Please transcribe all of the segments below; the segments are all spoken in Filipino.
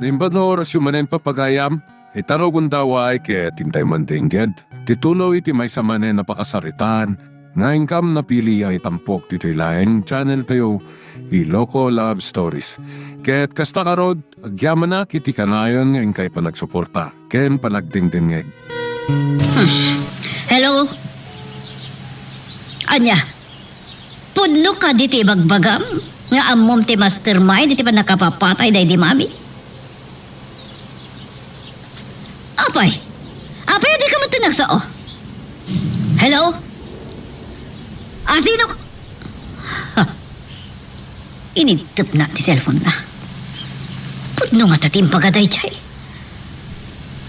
Nimbador sumanen papagayam, itarogun daw ay kaya tintay mandingged. Titulo iti may samanen napakasaritan, nga ingkam na pili ay tampok dito ilaeng channel kayo, Iloco Love Stories. Kaya't kasta karod, agyaman na kiti kanayon nga ingkay pa nagsuporta, ken panagdingdingeg. Hello? Anya? Pudno ka diti bagbagam? Nga amom ti mastermind, diti pa nakapapatay day di mami? Apay? Apay, di ka mo tinagsao? Hello? Sino? Ha? Inidtap na ti cellphone na. Pudno nga tatim pagaday chay.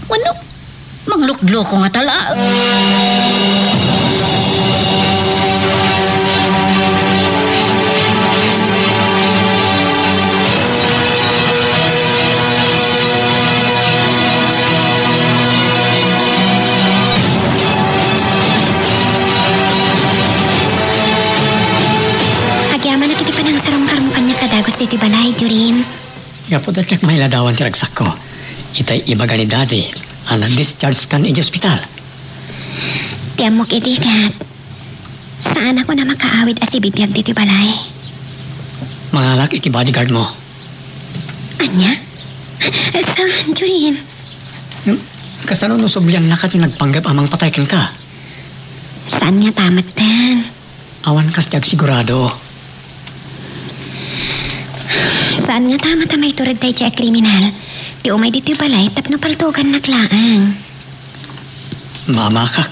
Wano? Mangluklo ko nga tala. Agyaman na kiti pa ng sarong-karong kanya kadagos dito balay, Jurin. Nga po datlak may ladawan ti ragsak ko. Itay ibaga ni daddy. Ang nag-discharge kan iti ospital. Tiyamok iti kat. Saan ako na makaawit as ibibiyag dito balay? Mangalak iti bodyguard mo. Anya? Saan, Jurin? Kasano no subyan na ka nagpanggap amang pataykin ka. Saan nga tamat tan? Awan kas tiyag sigurado. Saan nga tamat na may turad tayo siya kriminal? Di umay dito balay tapno paltugan naklaan. Mama ka.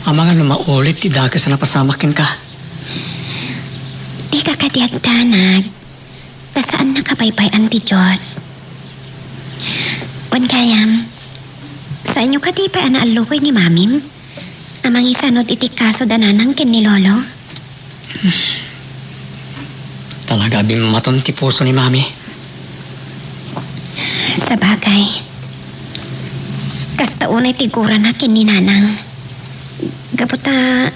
Ama nga no maulit ti dagas na napasamakin ka. Di ka kadiagtanag. Tasaan nakapaypayan ti Diyos? Wan kayam, saan nyo katipay na alukoy ni mamim? Amang isanod iti kaso dananang kin ni Lolo? Talaga bimaton ti puso ni mami. Sa bagay, kasta unay tigura na kin ni Nanang. Gabuta...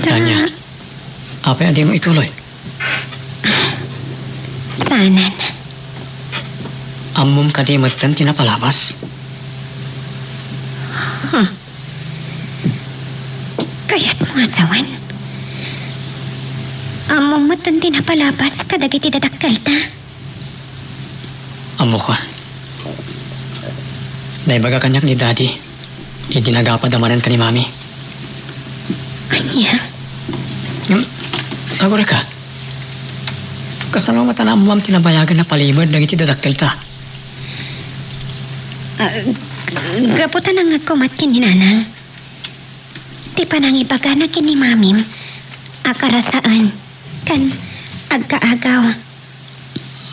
Tanya, apa adi mo ituloy? Sanan. Amom ka di matan tinapalapas. Huh. Kaya't mo asawan. Among matandi na palapas kadagiti dadakkel ta. Amo ka. Naibaga kanyak ni daddy. Idinagapad amanan ka ni mami. Anya? Agora ka. Kasano matanam mo ang tinabayagan na palibad ng iti dadakkel ta. Gaputan ang agkumat kin ni Nanang. Di pa nang ibaga na kin ni mamim. Akarasaan. Kan agkaagaw.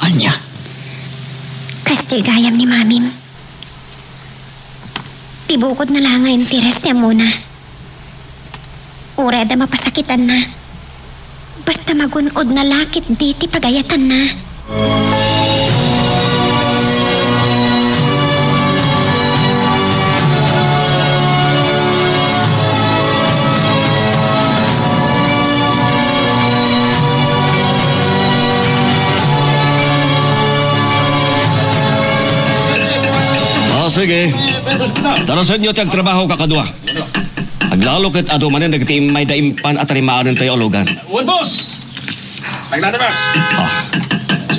Anya? Kasi gayam ni mamim. Tibukod na lang ang interes niya muna. Ureda mapasakitan na. Basta magunod na lakit diti pagayatan na. Sige. Darasan nyo tiyag trabaho kakadwa. Aglalo kat ado manin nagtiimay daimpan at rimaanan tayo alogan. Uwan, boss! Naglaan naman!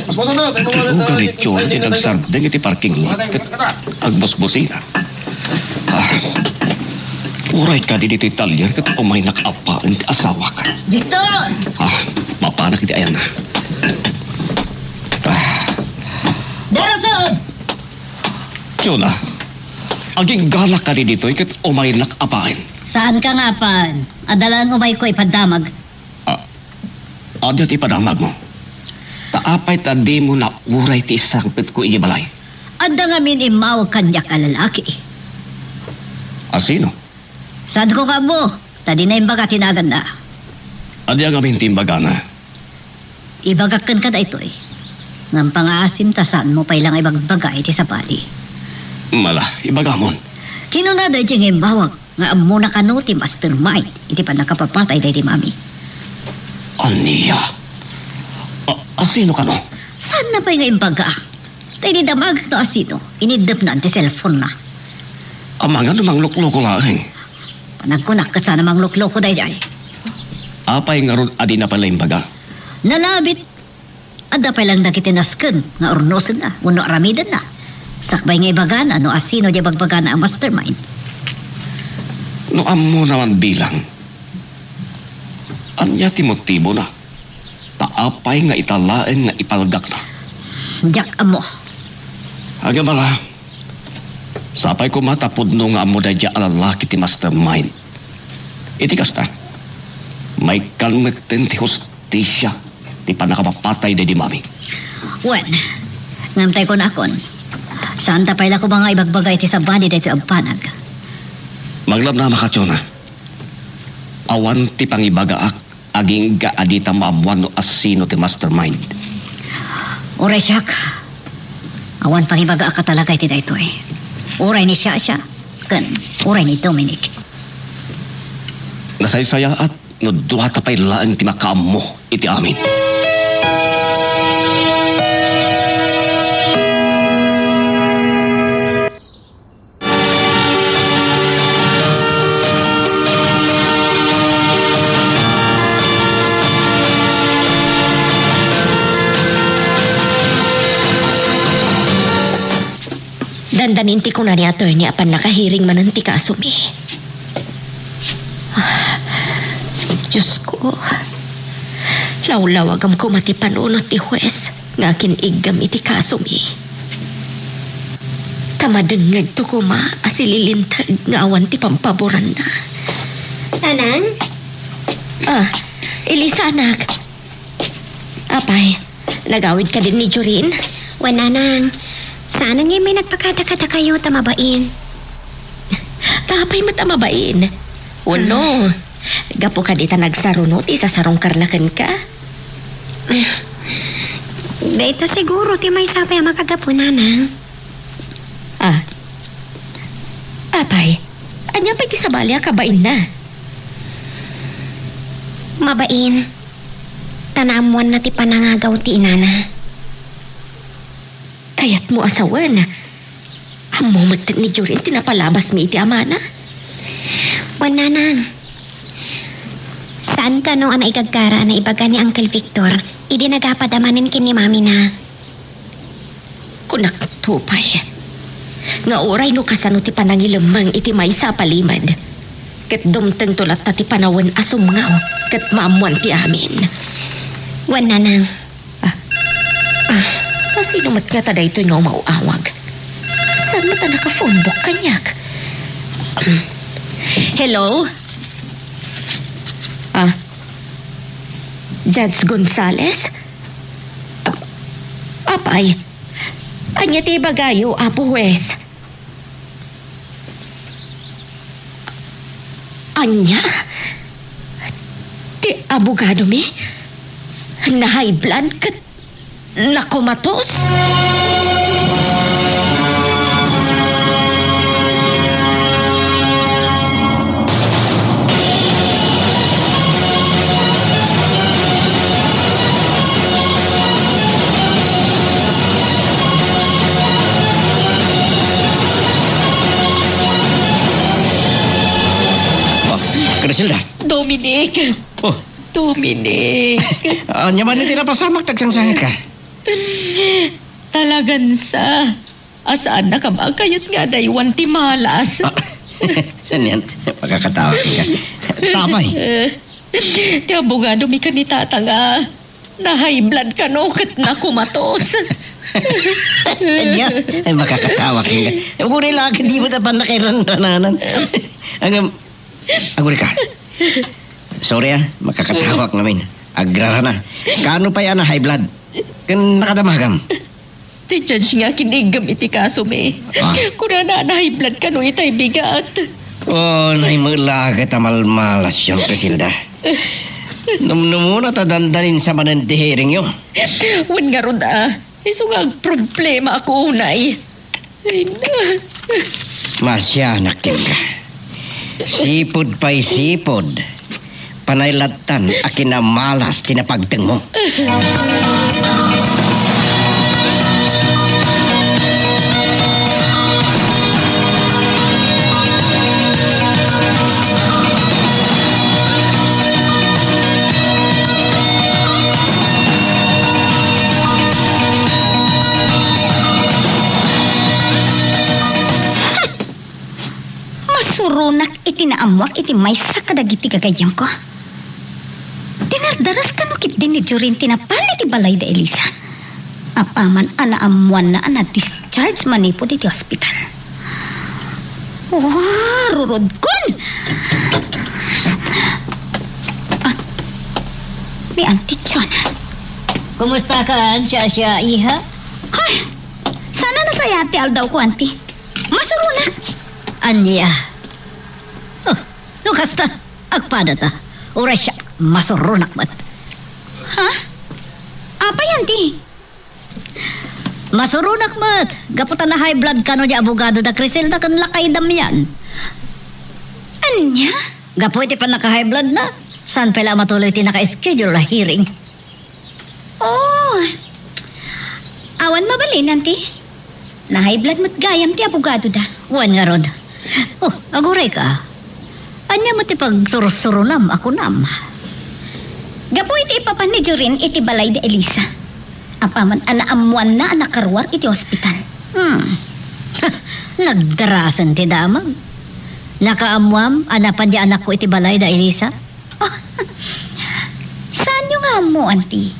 Mas boss na! Ang ganityo na tinagsardeng iti parking lot. Agbos-bosina. Uray ka din ito Italian kat umay nakapaan ti asawa ka. Victor! Mapanak iti ayan na. Darasod! Yun aging galak ka din dito kat umay nakapain. Saan ka nga pan? Adalang umay ko ipadamag. Adyo ti padamag mo. Taapay ta di mo na uray ti isang pit ko igibalay. Adda nga min imawag kanya ka lalaki. Sino? Sad ko ka mo? Tadi na imbaga tinagan na. Adya nga mintimbaga na. Ibagakan ka da ito eh. Ngam pang-aasim ta saan mo pailang ibagbaga iti sa pali. Mala, ibagamon. Kinunada diyang imbawag nga amo na kano ti mastermind. Iti pa nakapapatay day ti mami. Aniya? Sino ka no? Sa Saan na pa nga imbaga? Tayo ni damag to asino. Inidap na ang cellphone na. Ang mga namang lukloko laing. Panagkunak ka sa namang lukloko day jay. Apay nga ron adi na pala yung baga. Nalabit. Ada pa lang nakitinasken nga ornosen na. Uno aramidan na. Sakbay nga ibagana no asino di bagbagana ang mastermind. No amo naman bilang. Anya ti motibo na. Taapay nga italaen nga ipalgak na. Jak amo. Aga bala. Sapay ko matapod no nga amo da dya alalaki ti mastermind. Iti kasta. May kalmeten ti hostisya. Di pa nakapapatay di mami. Wen, ngamtay ko na akon. Saan tapay la ko mga ibagbagay ti sa bali dito ang panag. Maglab na makatsyon na. Awan ti pangibagaak. Aging gaadita maabuan no asino ti mastermind. Oray siyak. Awan pangibaga ka talaga iti dayto eh. Oray ni siya. Kan, oray ni Dominic. Nasaysaya at no duha tapay laang ti makaam mo iti amin. Dandaninti ko na ni attorney apan nakahiring man ti kasumi. Diyos ko. Lawlawagam ko mati panunot ti huwes nga kinigam iti kasumi. Tamadengag to ko ma asililintag nga awan ti pampaboran na. Nanang? Elisa anak. Apay, nagawid ka din ni Jorin? Wala nang. Sana nga may nagpakadakada kayo tamabain. Kapay matamabain. Uno. Gapo ka dita nagsarunot, isasarong karlakan ka. Dito siguro ti may sapay ang makagapo, nanang. Apay, anya pa kisabali kabain na. Mabain. Tanamuan na ti panangagaw ti inana. Kayat mo asawan. Hamumot ni Jorin, tinapalabas mi iti amana. Wala nang. Saan ka no ang naigagkara na ibaga ni Uncle Victor, idi nagapadamanin kin ni Mami na. Kunak tupay. Nga oray no kasano ti panangilamang iti may sa palimad. Ket dumteng tulat ta ti panawan asumngaw, ket maamuan ti amin. Wala nang. Sino mat nga tada ito nga umauawag? Saan mo ta naka-phone book kanyak? Hello? Judge Gonzales? Apay, anya ti bagayo, Apo Wes? Anya? Ti abogado mi? Na high blood kat nakumatos? Griselda. Dominic! Oh, Dominic! anya man iti napasamak tagsangsangit ka. Talagan sa... Asaan na ka ba? Kayat nga daywan ti malas. Yan, magkakatawa ka. Tamay. Ti abogado mi ka ni tata nga. Na high blood ka no, kat na kumatos. Anya, ay makakatawa ka. Uri lang, di mo na pa nakirananan. Aguri ka. Sorry makakatawa ka namin. Agrara na. Kaano pa yan na high blood? Kan nakadamagam. Ti judge nga kinigam iti kaso mi. Kuna na high blood ka no itay bigat. Oh, naimulaga tamalmalas yung Griselda. Numuna ta dandanin sa manandihiring yun. Wan nga ron iso nga problema ako unay. Ay na. Masya nakin ka. Sipod pa'y sipod. Panaylatan akin na malas tinapagteng mo. masurunak iti naamwak iti may sakadagiti gagayam ko. Dinardaras ka nukit din ni Jorin tinapalit iti balay da Elisa. Apaman anaamuan na discharge manipo iti hospital. Wow, rurod kun! May Auntie Chon. Kumusta ka, siya, iha? Hoy! Sana nasayati aldaw ko, Auntie. Masurunak! Anya. Oh, lukas ta. Agpada ta. Ura siya, masurunak mat. Ha? Apa yan, Auntie? Masurunak mat. Gaputan na high blood ka no di abogado da Criselda kan lakay dam yan. Anya? Gapo iti pa naka-high blood na. Saan pala matuloy ti naka-schedule na hearing? Oh! Awan mabalin, Auntie. Na high blood mat gayam ti abogado da. Wan nga rod. Oh, aguray ka. Anya mo ti pag surus-surunam ako nam. Gapo iti ipapan ni Jorin iti balay da Elisa. Apaman anaamuan na nakarwar iti hospital. Nagdarasan ti damag. Nakaamuam, anapan di anak ko iti balay da Elisa. Oh, saan yung nga mo, Auntie?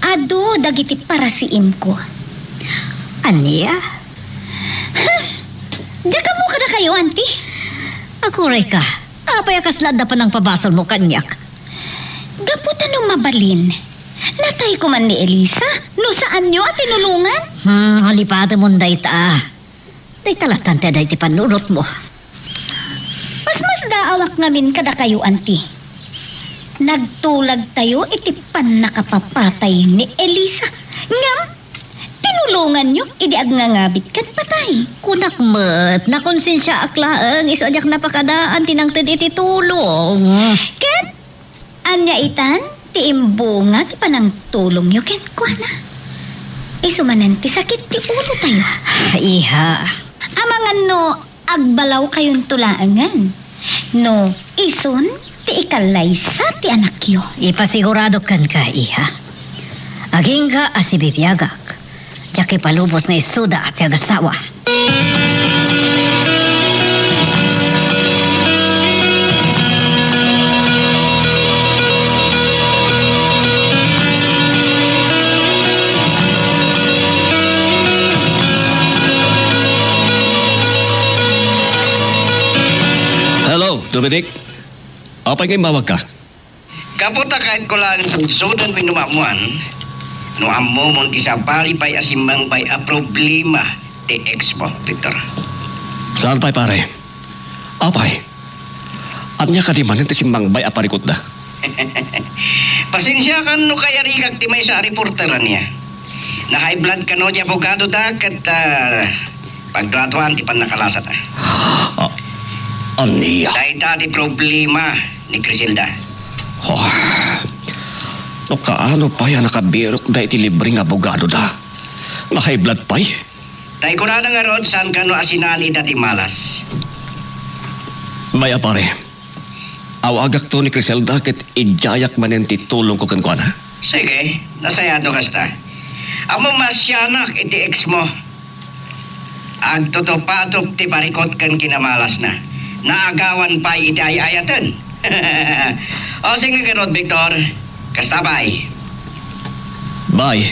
Ado, dagiti para si Imko. Anya? Daga mo ka na kayo, Auntie. Aguray ka. Apay akaslada pa ng pabasol mo kanyak. Gaputan nung mabalin. Natay ko man ni Elisa. No saan nyo at tinulungan? Halipata mo day ta. Day talatan ti day ti panunot mo. Mas daawak ngamin kada kayo, Auntie. Nagtulag tayo iti pan nakapapatay ni Elisa. Ngam, tinulungan nyo, idi agnangabit kat patay. Kunak met, nakonsensya aklaang iso ajak napakadaan tinangtid iti tulong. Ken, anya itan, ti imbunga ti panang tulong nyo, ken kuana. Isumanan ti sakit ti ulo tayo. Iha. Amangan no, agbalaw kayong tulaangan. No, ison, ti ikalaysa ti anak yo. Ipasigurado kan ka, iha. Aging ka asibibiyagak. Jaki palubos na isuda at yagasawa. Hello, Dominic. Apa ngay mawag ka? Kaputa kahit ko lang sudan may numamuan. No amo mon kisapali pa'y asimbang pa'y a problema ti expo, Victor. Saan pa'y pare? Apay. At niya ka di manin ti simbang bay aparikot da. Pasensya kan no kaya rigag ti may sa reporteran niya. Na high blood ka no di abogado da kat paggraduan ti panakalasat. Aniya. Dahil ti problema ni Criselda. Oh. No kaano pa yan nakabirok da iti libreng abogado da. Na high blood pa'y. Dahil ko na nga rod saan ka no asinani dati malas. Maya pare. Awagak to ni Criselda ket ijayak manen ti tulong ko kan kuana. Sige, nasayado kasta. Amo masyanak iti ex mo. Agtutupatop ti parikot kan kinamalas na. Naagawan pa iti ayayatan. O sige ka rod, Victor. Kasta bye. Bye.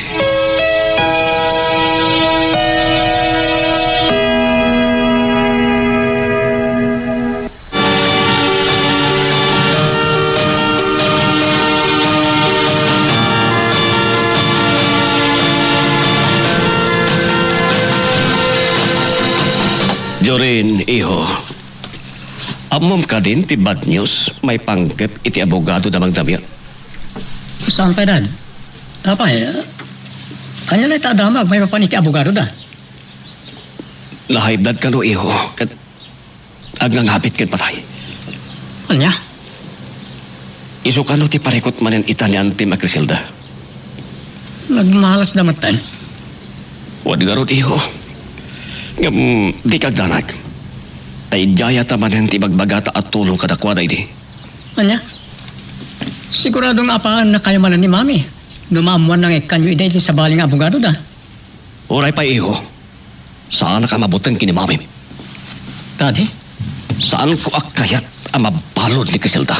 Jorin, iho. Amom ka din ti bad news, may pangkep iti abogado damang damya. Saan pa dan? Apay, anya na itadamag, may mapaniti abogado da. Lahay blood ka no, iho. Kat agnangapit ken patay. Anya? Iso ka no ti parikot manen ita ni Auntie Criselda. Nagmalas na matan. Wadi garod, iho. Ngam, di kagdanag. Tay jaya ta manen ti bagbagata at tulong kadakwana idi. Anya? Sigurado nga pa na kayo manan ni Mami. Numamuan ng ikanyo iday sa baling abogado da. Oray pa, iho. Saan ka mabutang kinimamim? Daddy, Saan ko akayat ang mabalod ni Griselda?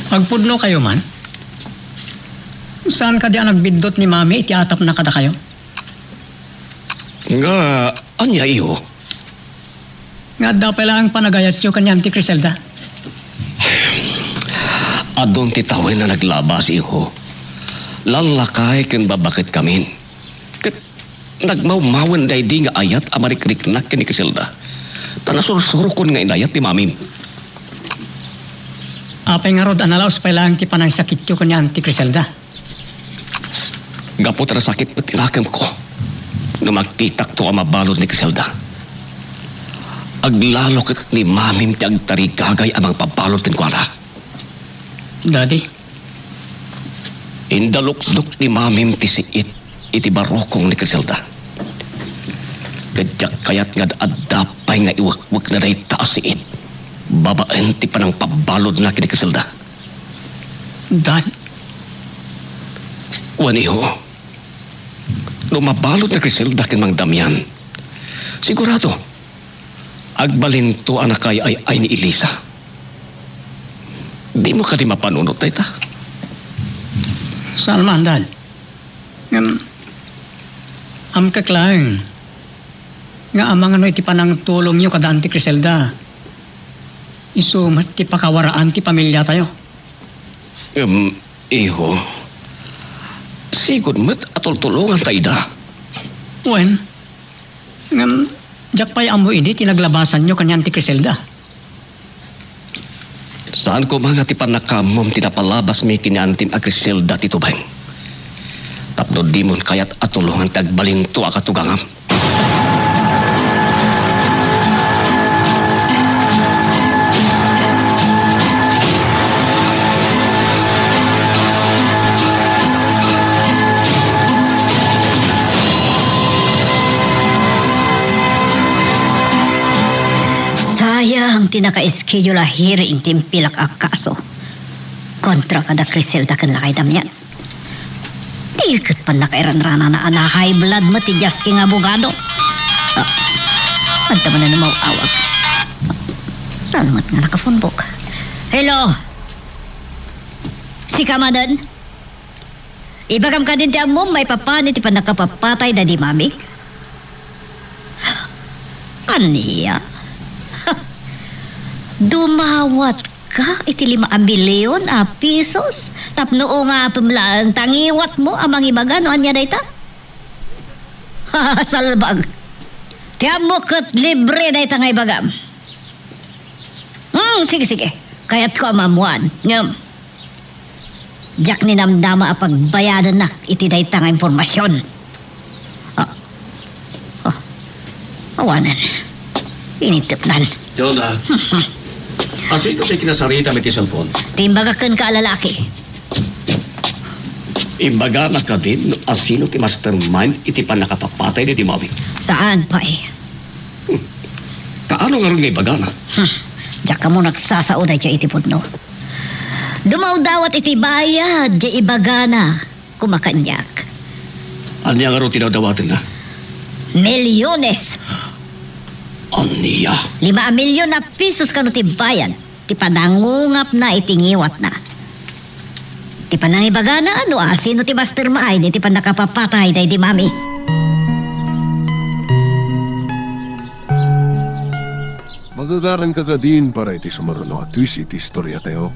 Agpudno kayo man? Saan ka di ang nagbidot ni Mami iti atap na kada kayo? Nga, anya iyo? Nga dapat lang panagayat siyo kanyan ti Griselda. Adon titawin na naglabas iyo. Lalakay ken babakit kami. Ket nagmaumawan day di nga ayat amarikrik-nak ken ni Griselda. Tanasursuro kon nga inayat ni Mami. Apay nga rod analaos pa lang ti panang sakit siyo kanyan ti Griselda. Gapot na sakit na tinakam ko. Nung magkitak to ang mabalod ni Griselda. Aglalo ket ni Mamim ti agtarigagay amang pabalod ken kuala. Daddy, Indalok-dok ni Mamim ti siit iti barokong ni Griselda. Kadyak kayat nga adapay nga iwakwak na day taas siit. Babaen ti panang pabalod na kini Griselda. Dad, Waniho, nung mabalod na Griselda ken Mang Damian, sigurado, agbalinto ang nakay ay ni Elisa. Di mo ka di mapanunot na ita. saan man, Dad? Am kaklang. Nga amang ano iti panang tulong niyo kada anti Griselda. Isumat ti pakawaraan ti pamilya tayo. Iho, sigod mo't atol-tulungan tayo da. Wen, jak pa'y amo ini tinaglabasan nyo kanyan ti Griselda. Saan ko mga ti panakamom tinapalabas mi kinantin a Griselda ti Tubeng. Tapno di mon kayat atulungan tagbalinto a katugangam. Sayang tinaka-schedule a hearing timpilak a kaso. Kontra kada Griselda ken lakay Damian. Ikot pa nakairanrana na ana high blood mo ti Jasking abogado. Anta man na namawawag. Salamat nga nakafunbok. Hello? Si Kamadan? Ibagam ka din ti amom may papanit ti pa nakapapatay na di mamig? Aniya? Dumawat ka iti 5 milyon a pesos tapno nga pamlaan tangiwat mo amang ibaga no anya dayta. Salbag. Tiamo ket libre dayta nga ibagam. Sige. Kayat ko amamuan. Ngam. Jak ni namdama a pagbayadan nak iti dayta nga impormasyon. Awanan. Initipnan. Yoda, asino siya kinasarita may ti cellphone? Timbagakan ka lalaki. Imbaga na ka din asino ti mastermind iti pa nakapapatay ni ti Mami. Saan pa eh? Kaano nga rin nga ibaga na? Diyak ka mo nagsasaod ay iti pudno. Dumaw dawat iti bayad di ibagana kumakanyak. Anya nga rin tinadawatin na? Milyones. Aniya. 5 milyon na pesos kano ti bayan. Ti panangungap na itingiwat na. Ti panangibagana ano sino ti mastermind iti panakapapatay day di Mami. Magagaran ka din para iti sumaruno at twist iti istorya tayo.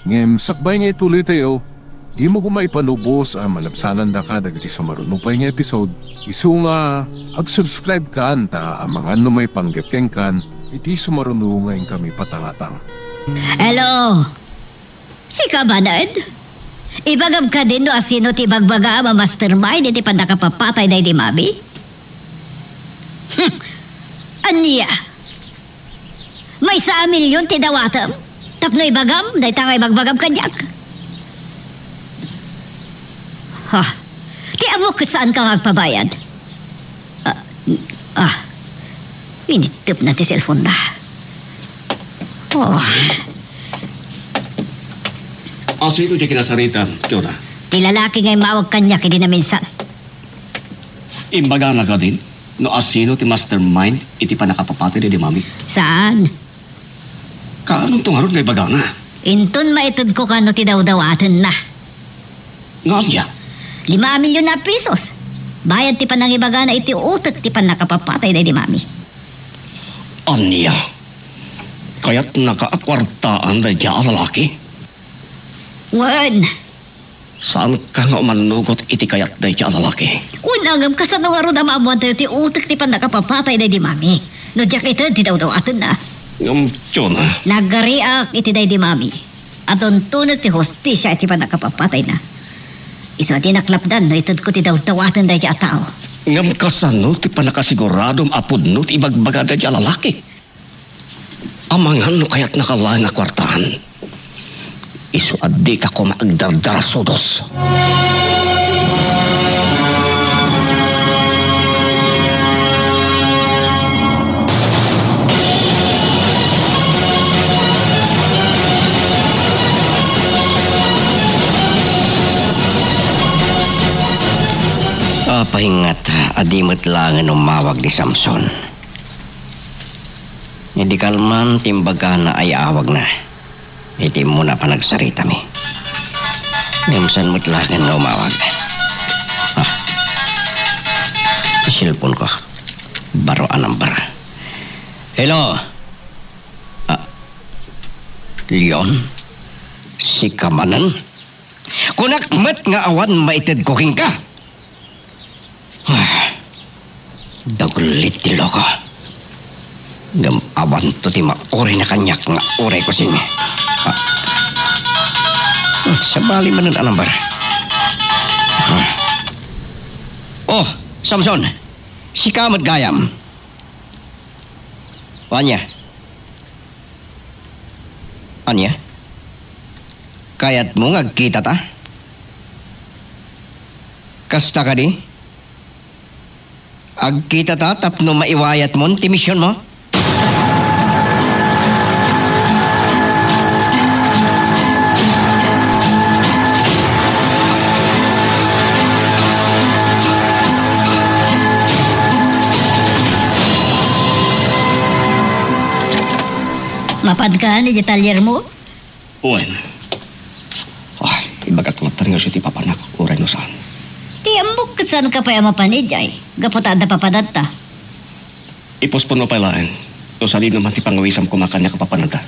Ngem, sakbay nga ituloy tayo, di mo kumaipanubos ang malabsanan da ka dagiti sumaruno pa nga episode. Isu nga, ag-subscribe ka anta ang mga ano may panggapkeng kan, iti sumaruno ngayon kami patangatang. Hello? Si Kabanad? Ibagam ka din no asino ti bagbaga ama mastermind iti panakapapatay day di Mami? Aniya? May 1 milyon ti dawatam? Tapno ibagam, day tangay bagbagam kanyak. Ha? Ti amo ket saan ka magpabayad? Initip na ti cellphone na. Oh, Asino siya kinasarita, Yoda? ti lalaki ngay mawag kanyak hindi na minsan. Imbaga na ka din? No asino ti mastermind iti panakapapati di mami. Saan? Kaanong tungarod nga ibagana? Inton maitod ko kano ti daw-dawatan na. Nga niya. 5 milyon na pesos. Bayad ti panangibaga na iti utot ti panakapapatay na di mami. Anya. Kaya't nakaakwartaan da dya lalaki. Wan! Saan ka nga manugot iti kayat da dya lalaki? Unangam ka sa nungaro na maamuan tayo ti utot ti panakapapatay na di mami. No diyak ito ti daw-dawatan na. Ngam tiyon ha. Nagariak iti day di mami. At tunod ti hostisya iti panakapapatay na. Iso ti naklapdan no itod ko ti daw-dawatan day di atao. Ngam kasano ti panakasiguradom apod no ti ibagbaga da dya lalaki. Amangan no kaya't nakalaan na kwartahan. Iso addi ka ko maagdardara sodos. Pahingat, adimot lang ang umawag ni Samson. Hindi kalman, timbaga na ay awag na. Iti mo na pa nagsarita mi. Ngamsan mo't lang ang umawag. Silpon ko. Baroan ang bar. Hello? Leon? Si Kamanan? Kunakmat nga awan maited ko king ka. Dagulit ti loko. Gamawan to ti maore na kanyak nga ore ko sini. Sabali man ang alambar. Oh, Samson. Si Kamat Gayam. Anya? Anya? Kayat mo ngagkita ta? Kasta ka di? Agkita ta tapno maiwayat mo ti misyon mo? Mapad ka ni detalyer mo? Uwan. Ibagat matar nga siya ti papanak. Uray no saan. Ti ambok kasan ka pa mapanidjay. Gaputada papadata. Ipospon mo pailaan. No salib naman ti pangawisam kumakan niya kapapanada.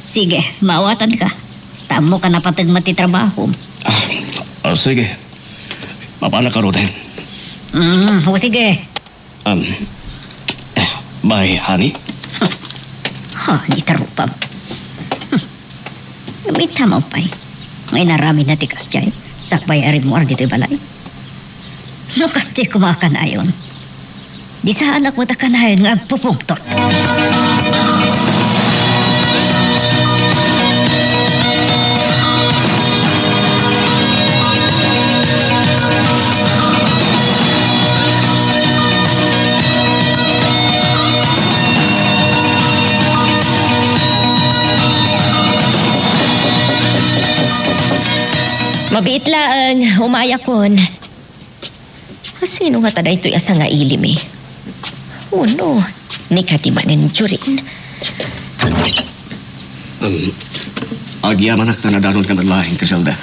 Sige, maawatan ka. Tamo ka na patag matitrabaho. Sige. Mapanak ka rin. O sige. Bye, honey. Ni tarupam. Mita mo pa'y. May narami na tikas dyan. Sakbay arin mo dito'y balay. Nukas di kumakan ayon. Di sa anak mo takanayon nga agpupungtot. Mabiit lang, umayakon. Sino nga tada ito'y asa nga ilim eh? Uno, ni katimanin jurin. Agyaman ak tanadanon ka nadlahin, Griselda.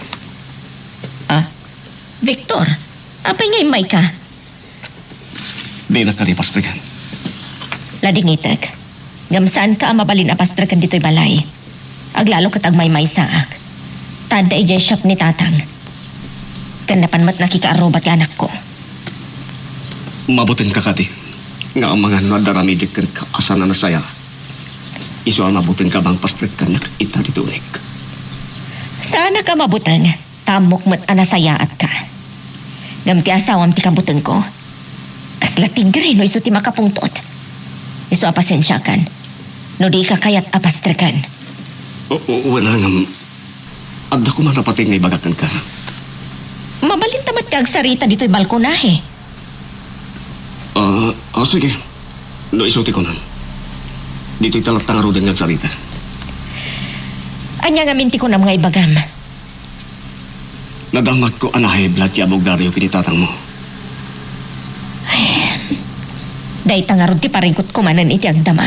Victor, apay ngay may ka? Di na ka ni pastrigan. Ladingitek, gamsaan ka mabalin apastrakan dito'y balay. Aglalo katag may saak. Tada ijay shop ni tatang. Kanapan mat nakikaarobat ti anak ko. Mabutin ka kati. Nga ang mga nadaramidik kan kaasa na nasaya. Iso ang mabutin ka bang pastrik ka na ita ditunik. Sana ka mabutan. Tamok mat anasayaat ka. Gamti asawam ti kabutan ko. Kaslating gari no iso ti makapungtot. Iso apasensya kan. No di ka kayat apastrikan. Wala nga. Agda ko man napating nga ibagatan ka. Mabalin tamat ka agsarita dito'y balkonahe. Sige. No isuti ko nan. Dito'y talatang arudan nga agsarita. Anya nga minti ko na mga ibagam. Nadamag ko anahay blood ti abog daryo kinitatang mo. Day tangarod ti parigot kumanan iti agdama.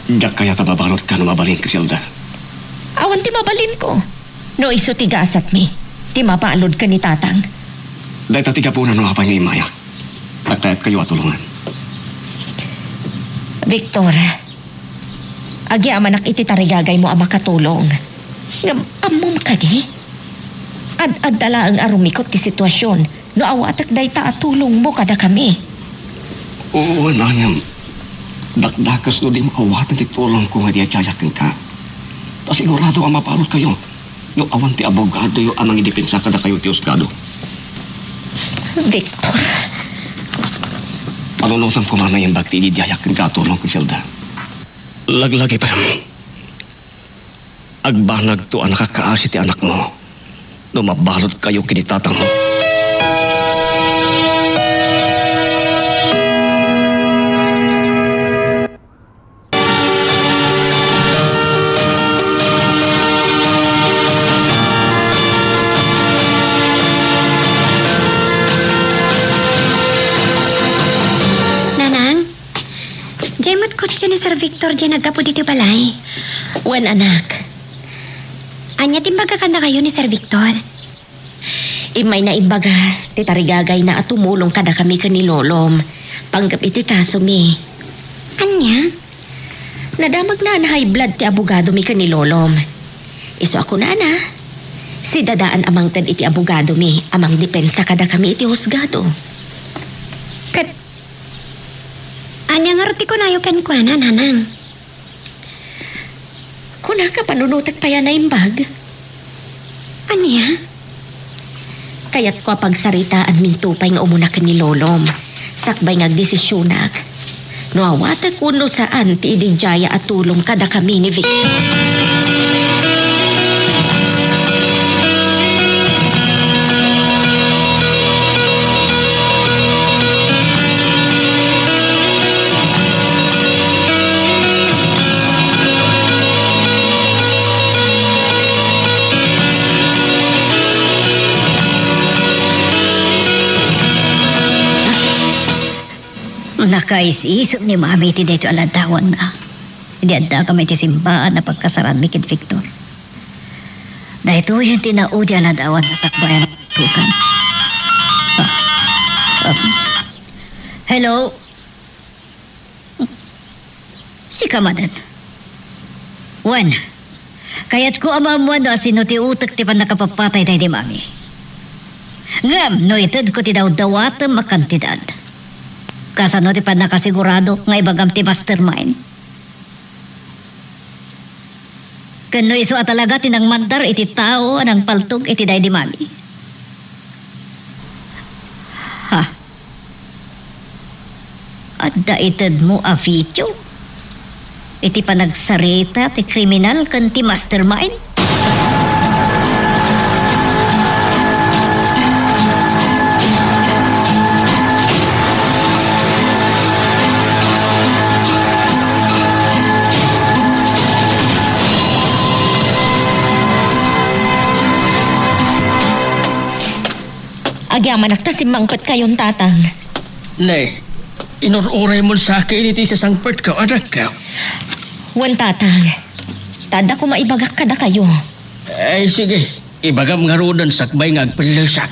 Diyak kaya tababalot ka na mabalin, Criselda. Awan ti mabalin ko. No iso ti gasat mi. Ti mapaalod ka ni tatang. Dahil tatiga po na nakapay nga imaya. At kaya't kayo atulungan. Victor, agi amanak iti tarigagay mo ang makatulong. Amom ka di? Ad-adala ang arumikot ti sitwasyon. No awatak day ta atulong mo kada kami. Oo, nanyam. Dakdakas no di maawatan ti tulong ko nga di atyayakin ka. Pasigurado ang mapalot kayo. No awan ti abogado yung amang idepensa kada kayo ti Osgado. Victor, Panunutan ko man na yung bakti idiyayakin ka tulong, Criselda. Laglagi pa. Agbanag to ang nakakaasi ti anak mo. No mabalot kayo kinitatang mo. Nanang, jemot kotse ni Sir Victor dyan nagkapo dito balay. wan anak. Anya timbaga ka na kayo ni Sir Victor. Imay na imbaga, ti tarigagay na at tumulong kada kami kanilolom. Panggap iti kaso mi. Anya? Nadamag na high blood ti abogado mi kanilolom. Iso ako na. Si dadaan amang tad iti abogado mi, amang depensa kada kami iti husgado. Kat... Anya nga roti ko na yung kankwanan, hanang. Kuna ka panunutat pa yan na imbag. Anya? Kaya't ko pagsaritaan min tupay nga umuna kanilolom. Sakbay ngagdesisyonak. No awatag uno saan ti idinjaya at tulong kada kami ni Victor. Nakaisisip ni Mami ti dito alatawan na. Hindi anda kami ti simbaan na pagkasaran mi kid Victor. Dahito yung tinaudi aladawan na sakbayan ng tukan. Hello? Si Kamadan. Wan. Kaya't ko amamuan na sino ti utak ti pan nakapapatay tayo di Mami. Ngam, no itad ko ti daw dawatam makantidad. Kasano ti pan nakasigurado nga ibagam ti mastermind. Kano iso at talaga tinang mandar iti tao anang paltog iti day di Mami. Ha? At daited mo a video? Iti panagsarita ti kriminal kan ti mastermind? Agyaman nakta si mangkot kayon tatang. Nay, inururay mo sa akin iti sa sangpert ka, anak ka. Wan tatang. Tada ko maibagak kada kayo. Ay, sige. Ibagam nga rodan sakbay nga agpalasak.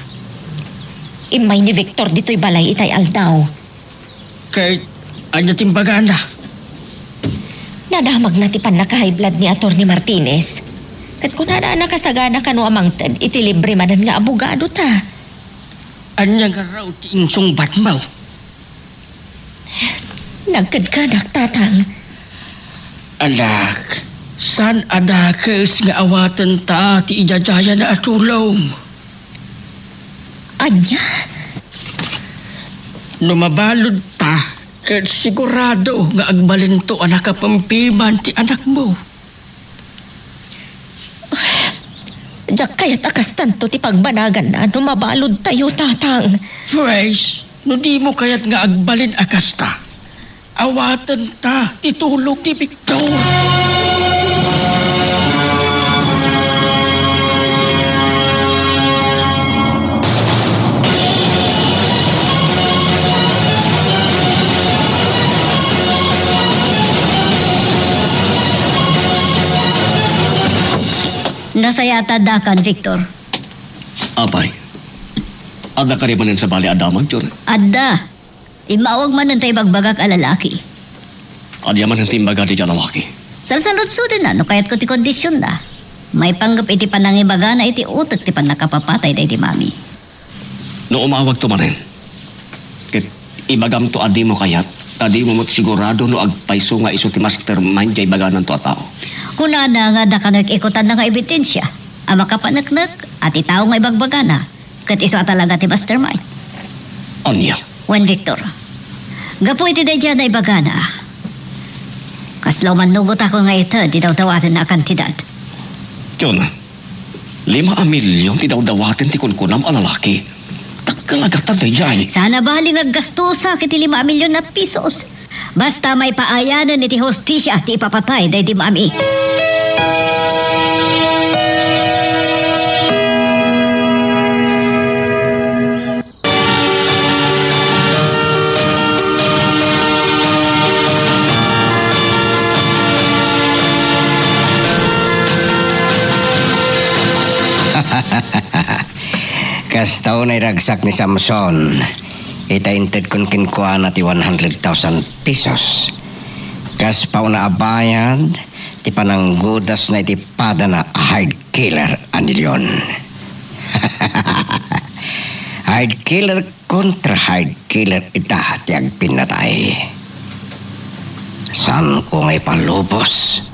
Imay ni Victor dito'y balay itay aldaw. Kay, anya timbaga na. Nadamag na ti pan naka-high blood ni Atty. Martinez. Kat kunada nakasagana kano amang tad iti libre manan nga abogado ta. Anya nga raw ti insong batmaw. Nagkadkadak tatang. Anak, san adakes nga awatan ta ti ijajaya na atulong. Anya? Numabalod ta, kat sigurado nga agbalinto ang nakapampiman ti anak mo. Diyak kaya't akas tanto ti pagbanagan na numabalod tayo tatang. Trace, no di mo kaya't nga agbalin akasta. Awatan ta, titulog ni Victor. nasayata dakan, Victor. Apay. Ada ka rin manin sa bali adaman, Chor. Adda. Imawag man ng bagbagak alalaki. Adya man ang timbaga di jalawaki. Sa salud-sudin na, no kaya't ko ti kondisyon na. May panggap iti panangibaga na iti utak ti pan nakapapatay da iti mami. No umawag to manin. Kit ibagam to adi mo kayat. Adi mo mo't sigurado no agpaiso nga iso ti mastermind jay baganan to a tao. Kuna na nga da ka nag-ikutan na nga ebidensya. Ama ka panaknak at itaw nga ibagbaga na. Kat iso talaga ti mastermind. Anya. Juan Victor. Gapo iti da dyan na ibaga na. Kaslaw man nugot ako nga ito, di daw tawatin na kantidad. Yun, 5 milyon ti daw-dawatin ti kunkunam a lalaki. Takalagatan na yan. Sana baling aggastusa kiti 5 milyon na pisos. Basta may paayanan iti hostisya ti ipapatay da iti mami. Kastaw na iragsak ni Samson. Itainted kun kinkuha na ti 100,000 pesos. Kas pauna abayad, ti pananggudas na itipada na hard killer anilyon. Hard killer kontra hard killer ita ti agpinatay. San ko ngay palubos?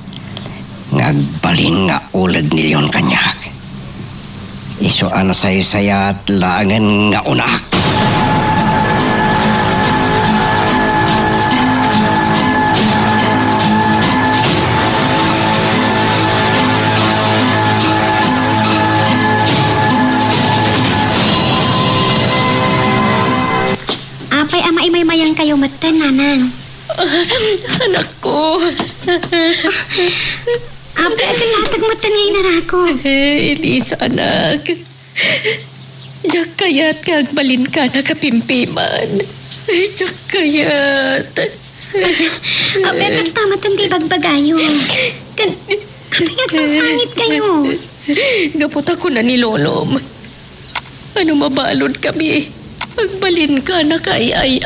Ngagbalin nga ulad nilyon kanyak. Iso ana saya at langan nga unak. Apay ama may mayang kayo matan, nanang. Anak ko. Apay akan latag matan ngayon narako. Elisa, anak. Diyak kayat kagbalin ka na kapimpiman. Diyak kayat. Apay akas tamatan di bagbagayo. Apay agsangit kayo. Gapot ako na ni Lolom. Ano mabalod kami? Pagbalin ka na kay ay.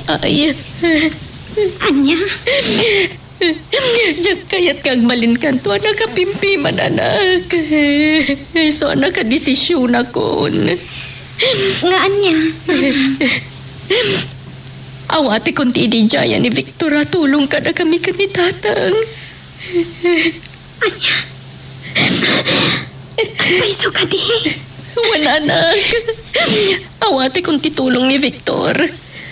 Anya? Diyak kayat kag malin kanto na kapimpiman, anak. So anak ka desisyon ako. Nga anya? Awati kunti di jaya ni Victora, tulong ka na kami kanitatang. Anya? Paiso ka di. Wala, anak. Awati kunti tulong ni Victor.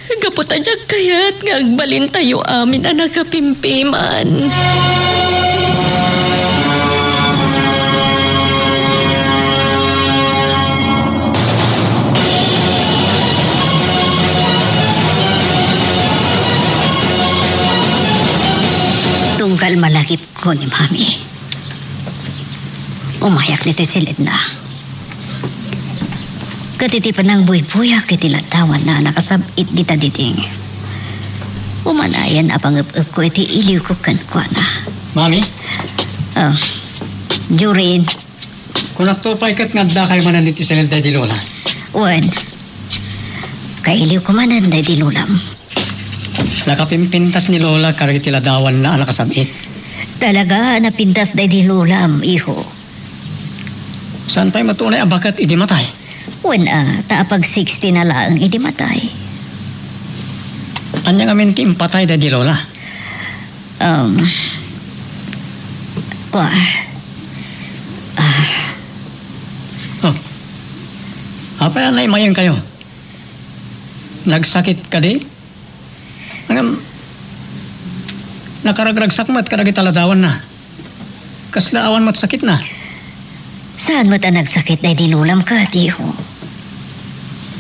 Gapot adyak kayat ngagbalin tayo amin anak kapimpiman. Tunggal malagip ko ni mami. Umayak nito si Lidna. Katitipan ng buy-buyak itilatawan na nakasabit dita diting. Umanayan apang-up-up ko iti iliw ko kankwana. Mami, Jurin, kung nagtupay kat nga da kayo manan iti Selda di Lola. Wen, kailiw ko manan da di lulam. Nakapimpintas ni Lola karag itiladawan na nakasabit. Talaga napintas da di lulam, iho. Saan tayo matunay abakat idi matay? Wen, taapag 60 na lang iti matay. Anya nga minti impatay da di Lola. Kwa, Oh. Apa yan na imayan kayo? Nagsakit ka di? Nakaragragsak mat karag italadawan na. Kaslaawan mat sakit na. saan mo ta nagsakit da di lulam ka, tiho?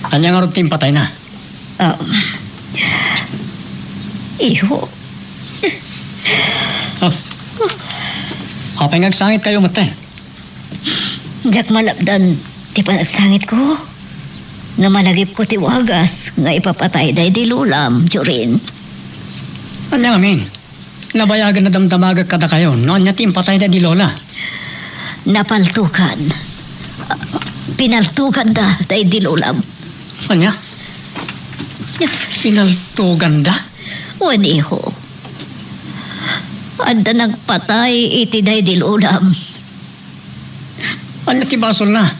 Anya nga rutin patay na. Iho, Oh. Apay ngagsangit kayo matay. jak malabdan, ti panagsangit ko. Nga malagip ko ti wagas, nga ipapatay da di lulam, Jurin. Anya nga min? Nabayagan na damdamaga kada kayo. No anya ti impatay da di Lola. Napaltukan. Pinaltukan da, day dilulam. Anya? Pinaltugan da? Waniho. Anda nagpatay iti day dilulam. Anya ti basol na?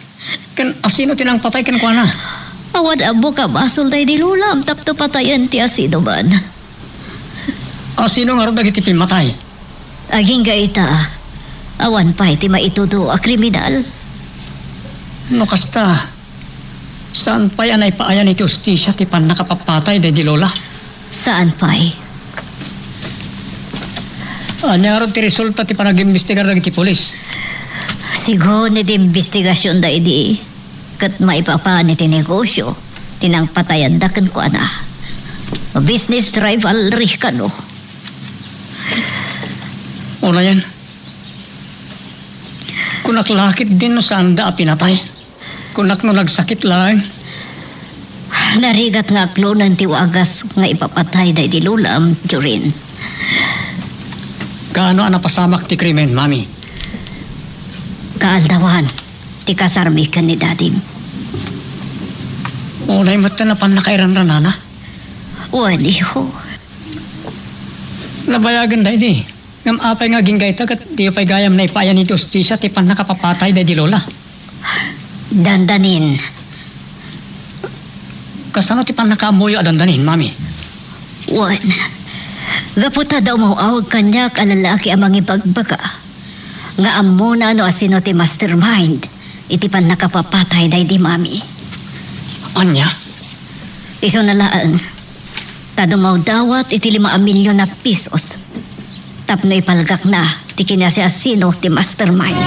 Kan asino tinang patay kan kuha na? Awan abo ka basol day dilulam, tapto patayan ti asido man. Asino nga rin dagiti pimatay? Aging gaita, awan pa iti maitudo a kriminal. No kasta, saan pa'y anay paayan iti ustisya ti pan nakapapatay day di lola? Saan pa'y? Anya rin ti resulta ti panag-imbestigar dagiti polis. Sigo ni di investigasyon da idi. Kat maipapaan iti negosyo, tinang patayan da kan ko ana. Business rivalry ka no. Una yan. Kunak lakit din no saan da pinatay. Kunak no nagsakit lang. Narigat nga klonan ti wagas nga ipapatay da di lulam, Jorin. Kaano ang napasamak ti krimen, mami? Kaaldawan, ti kasarmi ka ni dadim. Unay mo na pan nakairan ranana. Wali ho. Nabayagan da di. Ngam apay nga ginggayta kat di pa'y gayam na ipayan iti ustisya ti pan nakapapatay da di lola. Dandanin. Kasano ti pan nakamuyo adandanin, mami? Wan. Gaputa daw mauawag kanya kalalaki amang ipagbaga. Nga amo na ano asino ti mastermind. Iti pan nakapapatay day di mami. Anya? Iso nalaan. Tadumaw dawat iti 5 milyon na pisos. Tapno ipalgak na ti kinasi asino ti mastermind.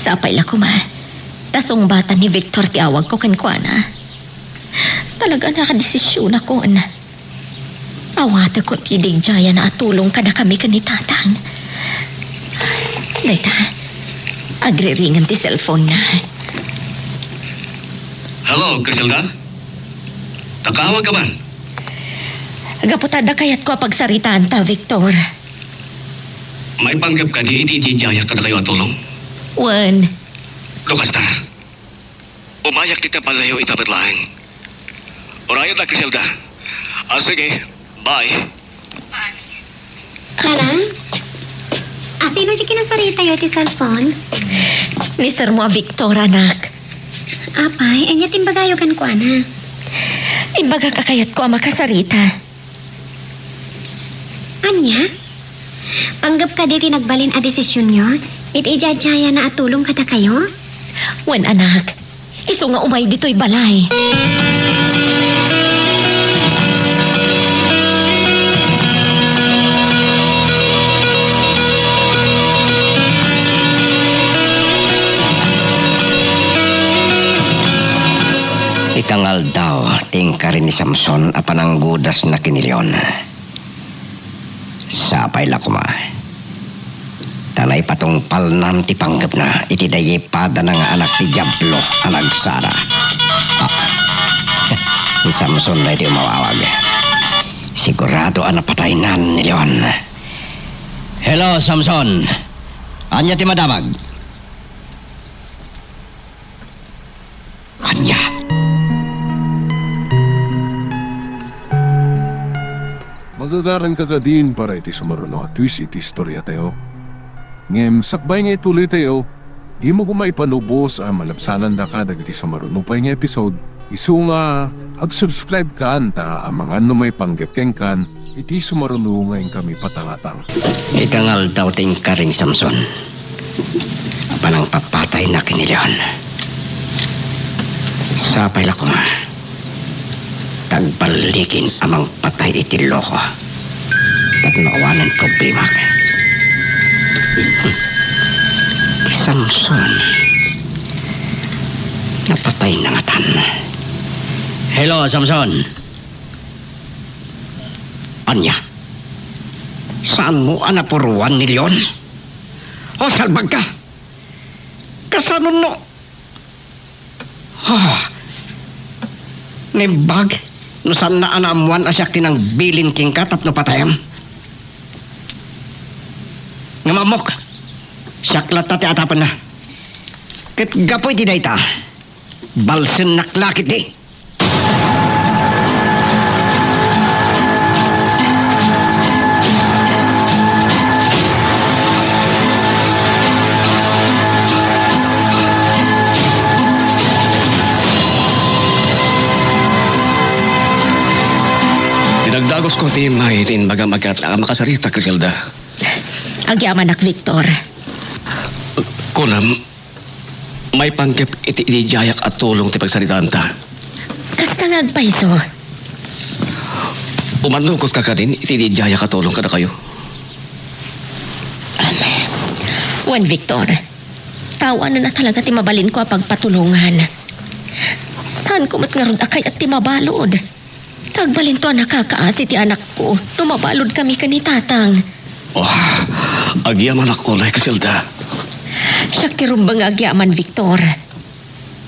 Sapay la ko ma. Tasong bata ni Victor ti awag ko kenkwana. Talaga nakadesisyon ako na. Awata ko ti Jaya na atulong kada kami kanitatang. Dayta, agre-ringan ti cellphone na. Hello, Griselda? Nakawag ka man? Gaputada kayat ko pagsaritaan ta, Victor. May panggap ka di Jaya ka na kayo ang tulong? Wan, Lukas na. Umayak kita palayo itapat lang. Orayat na, Griselda. Sige, bye. Nanang? Sino di kinasarita yun ti cellphone? ni Sir mo Victor, anak. Apay, anya timbagayo kan ko ana. Imbaga kakayat ko ang makasarita. Anya? Panggap ka di nagbalin a desisyon nyo? Ijajaya na atulong kada kayo? Wan, anak. Iso nga umay dito'y balay. Itangal daw, tingkarin ni Samson apan ang gudas na kinilyon. Sapay lakuma. Tanay patong palnan ti panggap na iti dayipada na nga anak ti Diablo ang nagsara. Ni Samson na iti umawawag. Sigurado ang napataynan ni Leon. Hello, Samson. Anya ti madamag? Anya? Magagaran ka din para iti sumaruno at twist iti istorya tayo. Ngem, sakbay nga ituloy tayo, di mo kumaipanubos ang malapsanan da ka dagiti sumaruno pa nga episode. Isu nga, ag-subscribe ka ta ang mga may panggapkeng kan, iti sumaruno ngayon kami patangatang. Itangal daw tingkaring Samson. Apan ang papatay na kinilyon. Sapay lakuma. Tagbalikin amang patay iti loko. Tatnawanan problema. Samson. Napatay na ngatan. Hello, Samson. Anya? Saan mo anapur 1 milyon? O salbag ka? Kasanon no? Nimbag, no saan na anamuan asyak tinang bilin king katap no patayam? Ngamamok, syaklat tati atapan na. Kat gapoy di dayta, balsen naklakit di. Dinagdagos ko ti mahitin baga makasarita, Criselda. Agyaman nak Victor. Kunam, may panggap iti inijayak at tulong ti pagsaritaan ta. Kasta nagpaiso. Umanukot ka din, iti inijayak at tulong kada kayo. Juan Victor, tawan na talaga ti mabalin ko ang pagpatulungan. Saan ko matngarod akay at ti mabalod? Tagbalin to ang nakakaasi ti anak ko. Lumabalod kami kani tatang. Agyaman ako ulay, Criselda. Siya kirumbang agyaman, Victor.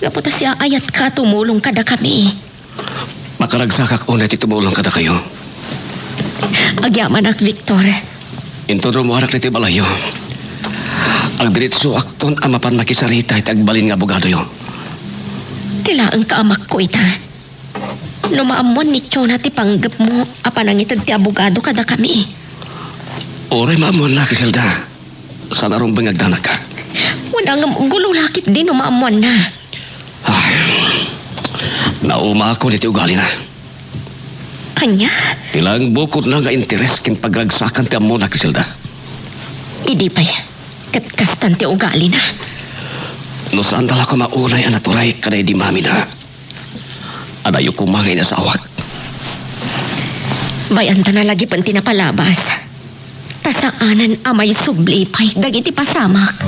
Gaputa siya ayat ka tumulong kada kami. Makaragsakak unay ti tumulong kada kayo. Agyaman ak, Victor. Inturo mo arak ti balayo. Ang diritso akton amapan makisarita iti agbalin nga abogado yo. Tila ang kaamak ko ita. Numaamon ni Chona ti panggap mo apanangitad ti abogado kada kami. Oray maamuan na, Criselda. Sana rong bangagdanak ka. Wala nga gulo lakip din umaamuan na. Nauma ako niti ugali na. Anya? Tilang bukod na nga interes kin pagragsakan ti amo na, Criselda. Idi pa'y katkastan ti ugali na. No saan dala ko maulay ang naturay kanay di mami na. Adayo kumangay na sa awak. Bayan ta na lagi panti na palabas. Tasaanan amay sublipay dagiti pasamak.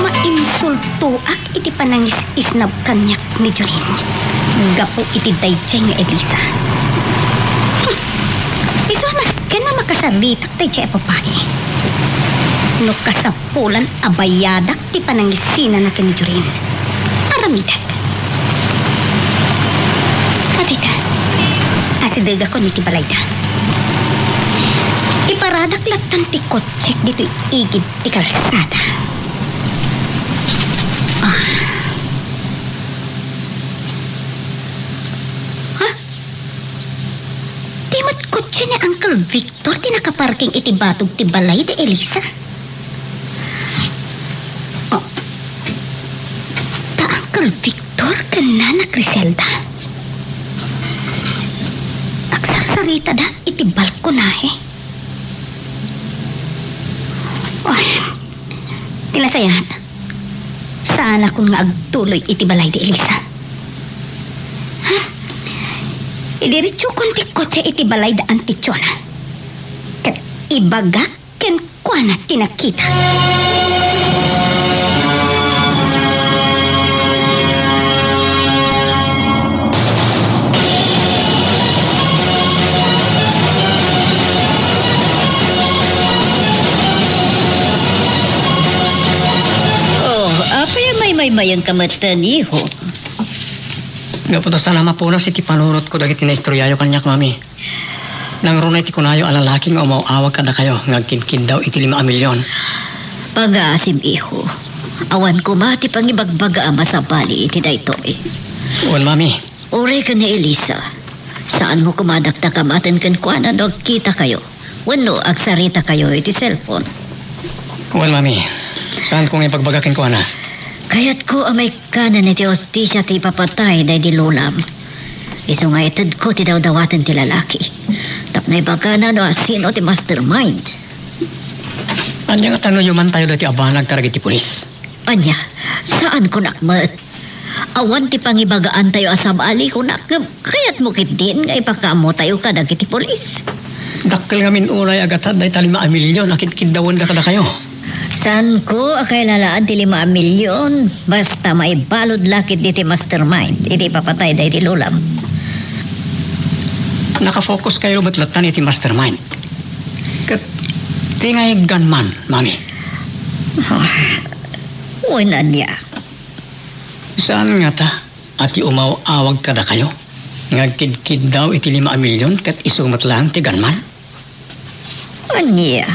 Mainsulto ak iti panangis-isnab kanyak ni Jorin. Gapo iti dayjay nga Elisa. Ito anas ka na makasalitak dayjay papahi. No kasapulan abayadak ti panangisina na kini Jorin. Aramidak. Katita, asidaga ko ni ti balayda. Iparadak latan ti kotsik dito igid ti kalsada. Di mat kotse ni Uncle Victor ti nakaparking iti batog ti balay de Elisa. Uncle Victor kana na Criselda. Agsarsarita da iti balkonahe. Tinasayan. Saan akong nga agtuloy iti balay di Elisa? Idiritso kon ti kotse iti balay da Antichona. Kat ibaga ken kuana tinakita. May kamatan iho. Gaputa sana mapunas iti panunot ko dagiti na istoryayo kanyak, mami. Nang runay ti kunayo alalaki nga umawawag kada kayo ngagkinkin daw iti 5 milyon. Pag-aasim iho. Awan ko mati pangibagbaga ama sa bali iti dayto eh. Uwan, mami. Ore ka ni Elisa. Saan mo kumadakta kamatan kan kuana no kita kayo? Wano agsarita kayo iti cellphone. Uwan, mami. Saan kong ipagbagakin ko, ana? Kaya't ko amay kanan iti hostisya ti papatay day di lulam. Iso nga itad ko ti daw-dawatan ti lalaki. Tapnay baga na no asino ti mastermind. Anya nga tanong yuman tayo dati abanag karag iti pulis. Anya, saan ko nakmat? Awan ti pangibagaan tayo asabali ko nakam. Kaya't mo kit din nga ipakamo tayo kadag iti pulis. Dakkel nga minunay agatad day tali maamilyon. Nakit-kidawan da kada kayo. San ko akay lalaan ti 5 milyon. Basta may balod lakit di ti mastermind. Iti papatay da iti lulam. Nakafocus kayo batlatan iti mastermind. Kat tingay gunman, mami. Una niya. Saan nga ta? Ati umaw-awag kada kayo. Ngagkid-kid daw iti 5 milyon kat isumat lang ti gunman. Anya.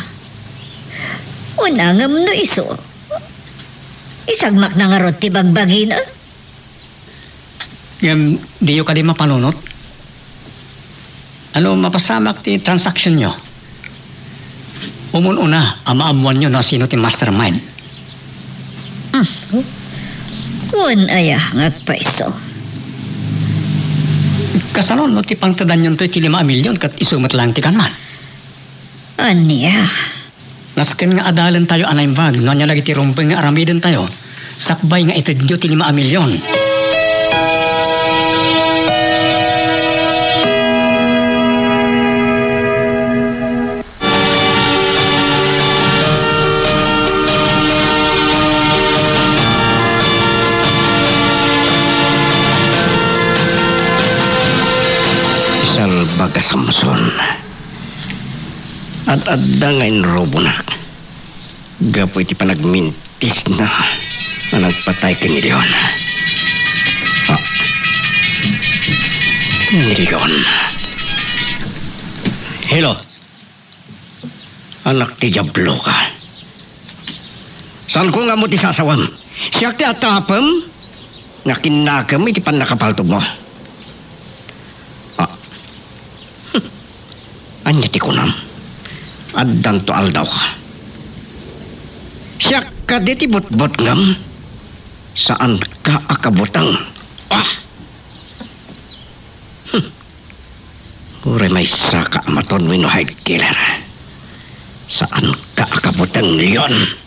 Una nga no iso. Isagmak na nga rot ti bagbagina. Ngam, di ka di mapanunot. Ano mapasamak ti transaction nyo? Umun-una, amaamuan nyo na sino ti mastermind. Wan aya nga paiso. Kasanon no ti pangtadan nyo iti 5 milyon kat isumat lang ti gunman. Anya. Nasken nga adalan tayo anaymbag, no nya lagi ti rumpeng nga aramiden tayo. Sakbay nga itid nyo ti 5 milyon. Baga Samson. At adda ngayon robonak. Gapo iti panagmintis na nagpatay ka ni Leon. Ni Leon. Hello. Anak ti Diablo ka. Saan ko nga mo ti sasawam? Siyak ti atapam nga kinakam iti pan nakapaltog mo. Anya ti kunam. Addan to aldaw ka. Siya ka di ti bot-bot ngam. Saan ka akabutang? Ure may saka amaton wino hide killer. Saan ka akabutang Leon?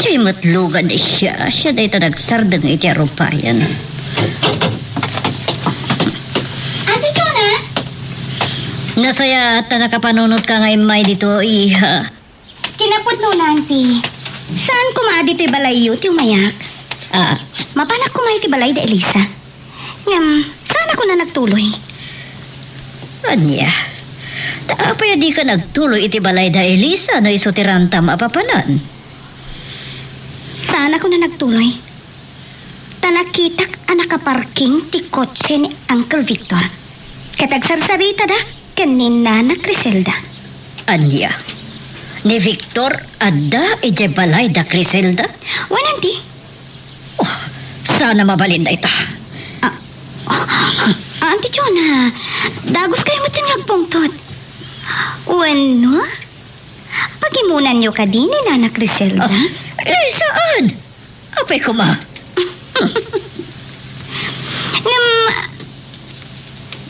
Kaya matlugan na siya. Siya na ito nagsardang iti arupayan. Ate Chona? Nasaya at nakapanunot ka ngayon may dito, iha. Kinapot no nanti. Saan kuma dito'y balayo, ti umayak? Mapanak kumay ti balay da Elisa. Ngam, saan ako na nagtuloy? Anya, taapaya di ka nagtuloy iti balay da Elisa na isotiranta mapapanan. Saan ako na nagtuloy? Tanakitak anak kaparking ti kotse ni Uncle Victor. Katagsarsarita da kanina na Criselda. Anya, ni Victor adda ije balay da Criselda? Wananti? Sana mabalin na ita. Auntie Chona, dagos kayo mo tinagpungtot. Wano? Pagimunan nyo ka din ni Nana Criselda? Saan? Apay ko ma.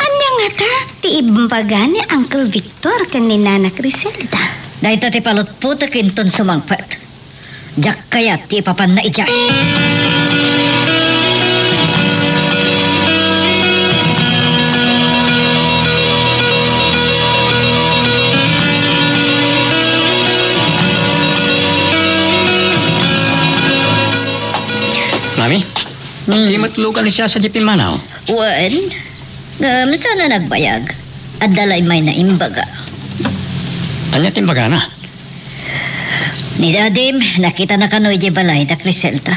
Anya nga ta, ti imbaga ni Uncle Victor kan ni Nana Criselda. Dahil ti palot puta kinton sumangpat. Jak kaya ti papan na ija. Mami, di matlugan siya sa Jeepin Manaw. Wan, sana nagbayag. At dalay may naimbaga. Anya timbaga na. Ni Dadim, nakita na kanoy di balay da Criselda.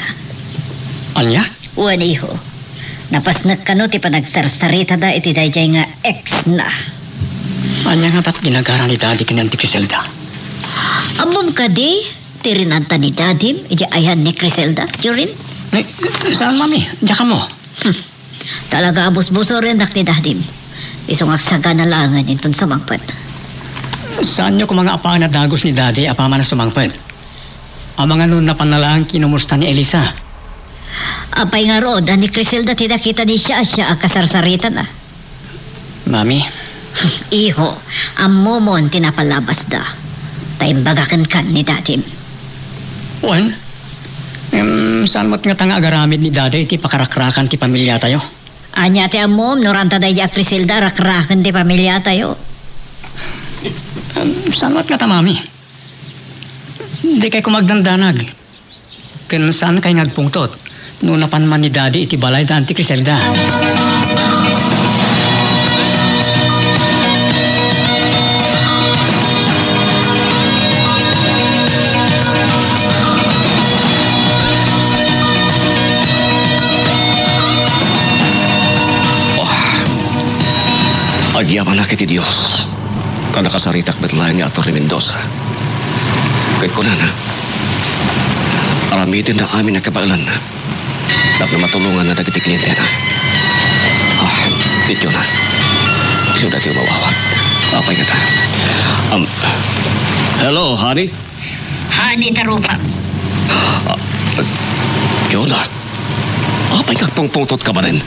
Anya? Wan iho. Napasnak kano ti panagsarsarita da iti dayjay nga ex na. Anya nga tat ginagara ni Daddy kinanti Criselda. Amom ka di, tirinanta ni Dadim, iti ayan ni Criselda, Jurin? Saan mami? Diyan ka mo. Talaga abos-buso rin ni Dadim. Isong aksaga na langan itong sumangpad. Saan nyo kung mga apaan na dagos ni Daddy apaman na sumangpad? Ang mga noon na panalang kinumusta ni Elisa. Apay nga rood, ni Criselda tinakita ni siya ang kasarsaritan ah. Mami, Iho, ang momon tinapalabas da. Taimbagakan kan ni datim. Wan, saan mo't nga tanga agaramid ni Daday iti pakarakrakan ti pamilya tayo? Anya ti amom, noranta day ja Criselda, rakrakan di pamilya tayo. Saan mo't nga ta, Mami? Hindi kay kumagdandanag. Kaya saan kay nagpungtot? Noon napan man ni Daddy iti balay da anti Criselda. Agyaman na kiti Diyos. Ta nakasaritak betlayan ni Ator Mendoza. Kahit ko na. Aramitin na amin ang kabailan na. Dapat matulungan na dagiti kliyente na. Dito na. Sudah tayo mawawat. Apay ka ta. Hello, honey? Hani tarupa. Yun na. Apay kagpungpungtot ka ba rin?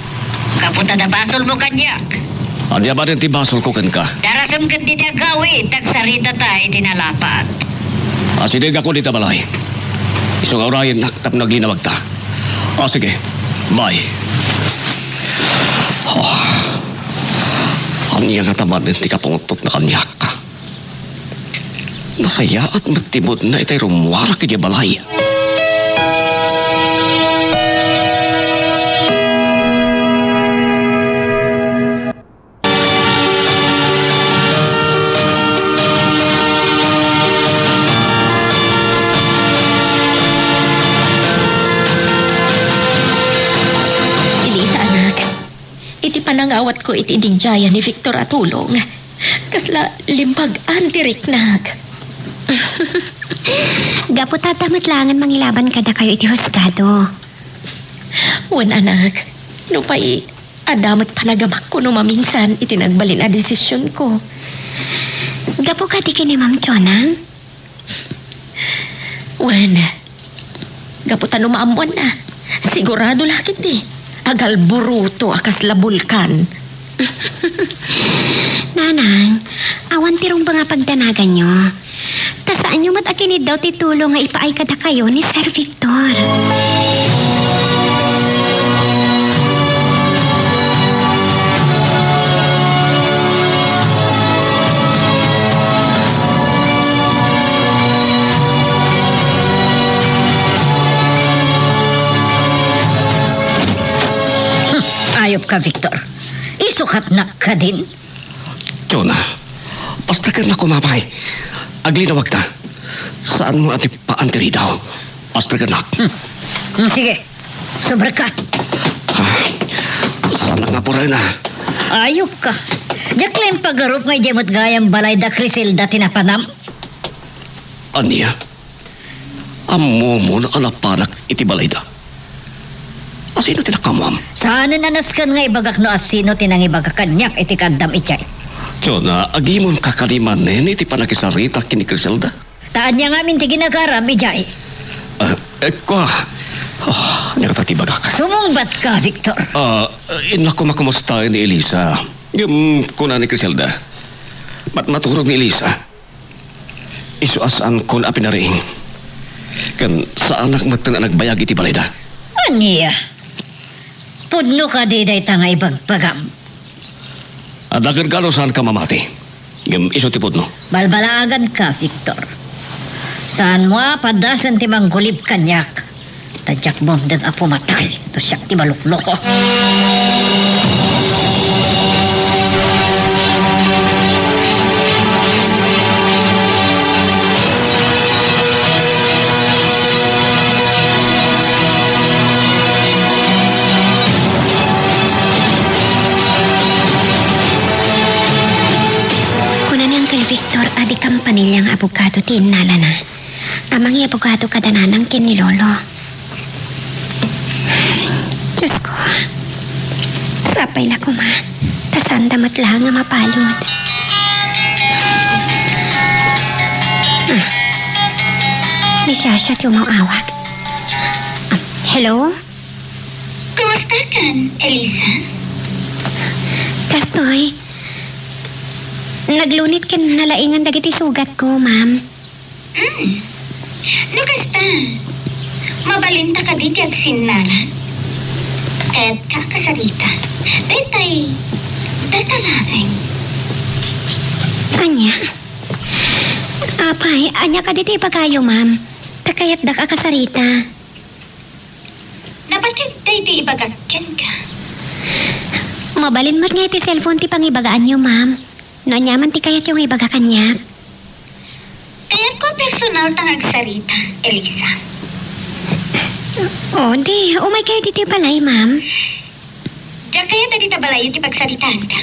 Kapunta na basol mo kanyak. Anya ba rin tibasol ko kan ka? Darasam kan di gawi, tagsarita tayo tinalapat. Sinig ako dito balay. Isang aurayan naktap na ginawag ta. Sige. Bye. Ang iya nga tamad din ti kapungutot na kanyak ka. Nasaya at matibod na itay rumwara kaya balay. Panangawat ko iti dingjaya ni Victor Atulong. Kasla limbag antiriknag. Gapo tatamatlangan mangilaban kada kayo iti husgado. Wan anak, no pa'y adamat panagamak ko no maminsan iti nagbalin a desisyon ko. Gapo ka di ni Ma'am Chonang? Wan, gaputan no maamwan na. Sigurado lakit eh. Agal buruto akas labulkan. Nanang, awan tirong ba nga pagdanagan nyo? Tasaan nyo matakinid daw titulong nga ipaay kada kayo ni Sir Victor. Ayop ka, Victor. Isukat na ka din. Jonah, basta ka na kumapay. Agli na wag ta. Saan mo ati paantiri daw? Basta ka na. Sige, sobra ka. Sana nga po rin na. Ayop ka. Jaklen pagarup ngay jemot gayang balay da Criselda tinapanam. Aniya? Amo mo na alapanak iti balay da. Asino tinakamam? Saan nanaskan nga ibagak no asino tinang ibagak kanyak iti kandam itchay. Jonah, agimon kakaliman iti panakisarita kini Criselda. Taan niya ngamin ti ginagaram itchay. Kwa. Nakatatibaga ka. Sumungbat ka, Victor. Inla ko makumusta ni Elisa. Yung kuna ni Criselda. Maturog ni Elisa. Isuasan ko na pinariing. Kan sa anak matang nagbayag iti balay da. Aniya? Pudno ka di day tanga ibagpagam. Adagan ka no saan ka mamati. Gam iso ti pudno. Balbalagan ka, Victor. Saan mo padasan ti manggulib kanyak. Tadyak mo din apo matay. To siya ti malukloko. Victor, adi kang panilyang abogado ti innala na. Amang abogado kadananang kin ni Lolo. Diyos ko, sapay na kuma. Tasandamat lang nga mapalod. Ni Shasha ti umawawag. Hello? Sakan, Elisa? Kastoy, naglunit ken nalaingan dagiti sugat ko, ma'am. Nakasta. Mabalinta ka di tiag sinnalan. Kaya't kakasarita. Detay, datalaeng. Anya? Apay, anya ka diti pagayo, ma'am. Kakayat da ka kasarita. Napatid day di ibagakyan ka. Mabalin mat nga iti cellphone ti pangibagaan nyo, ma'am. No nyaman ti kayat yung ibaga kanyak. Kaya't ko personal tangag sarita, Elisa. Oh, di. Umay kayo diti balay, ma'am. Diyan kaya tadi tabalayo ti pagsaritaan ka.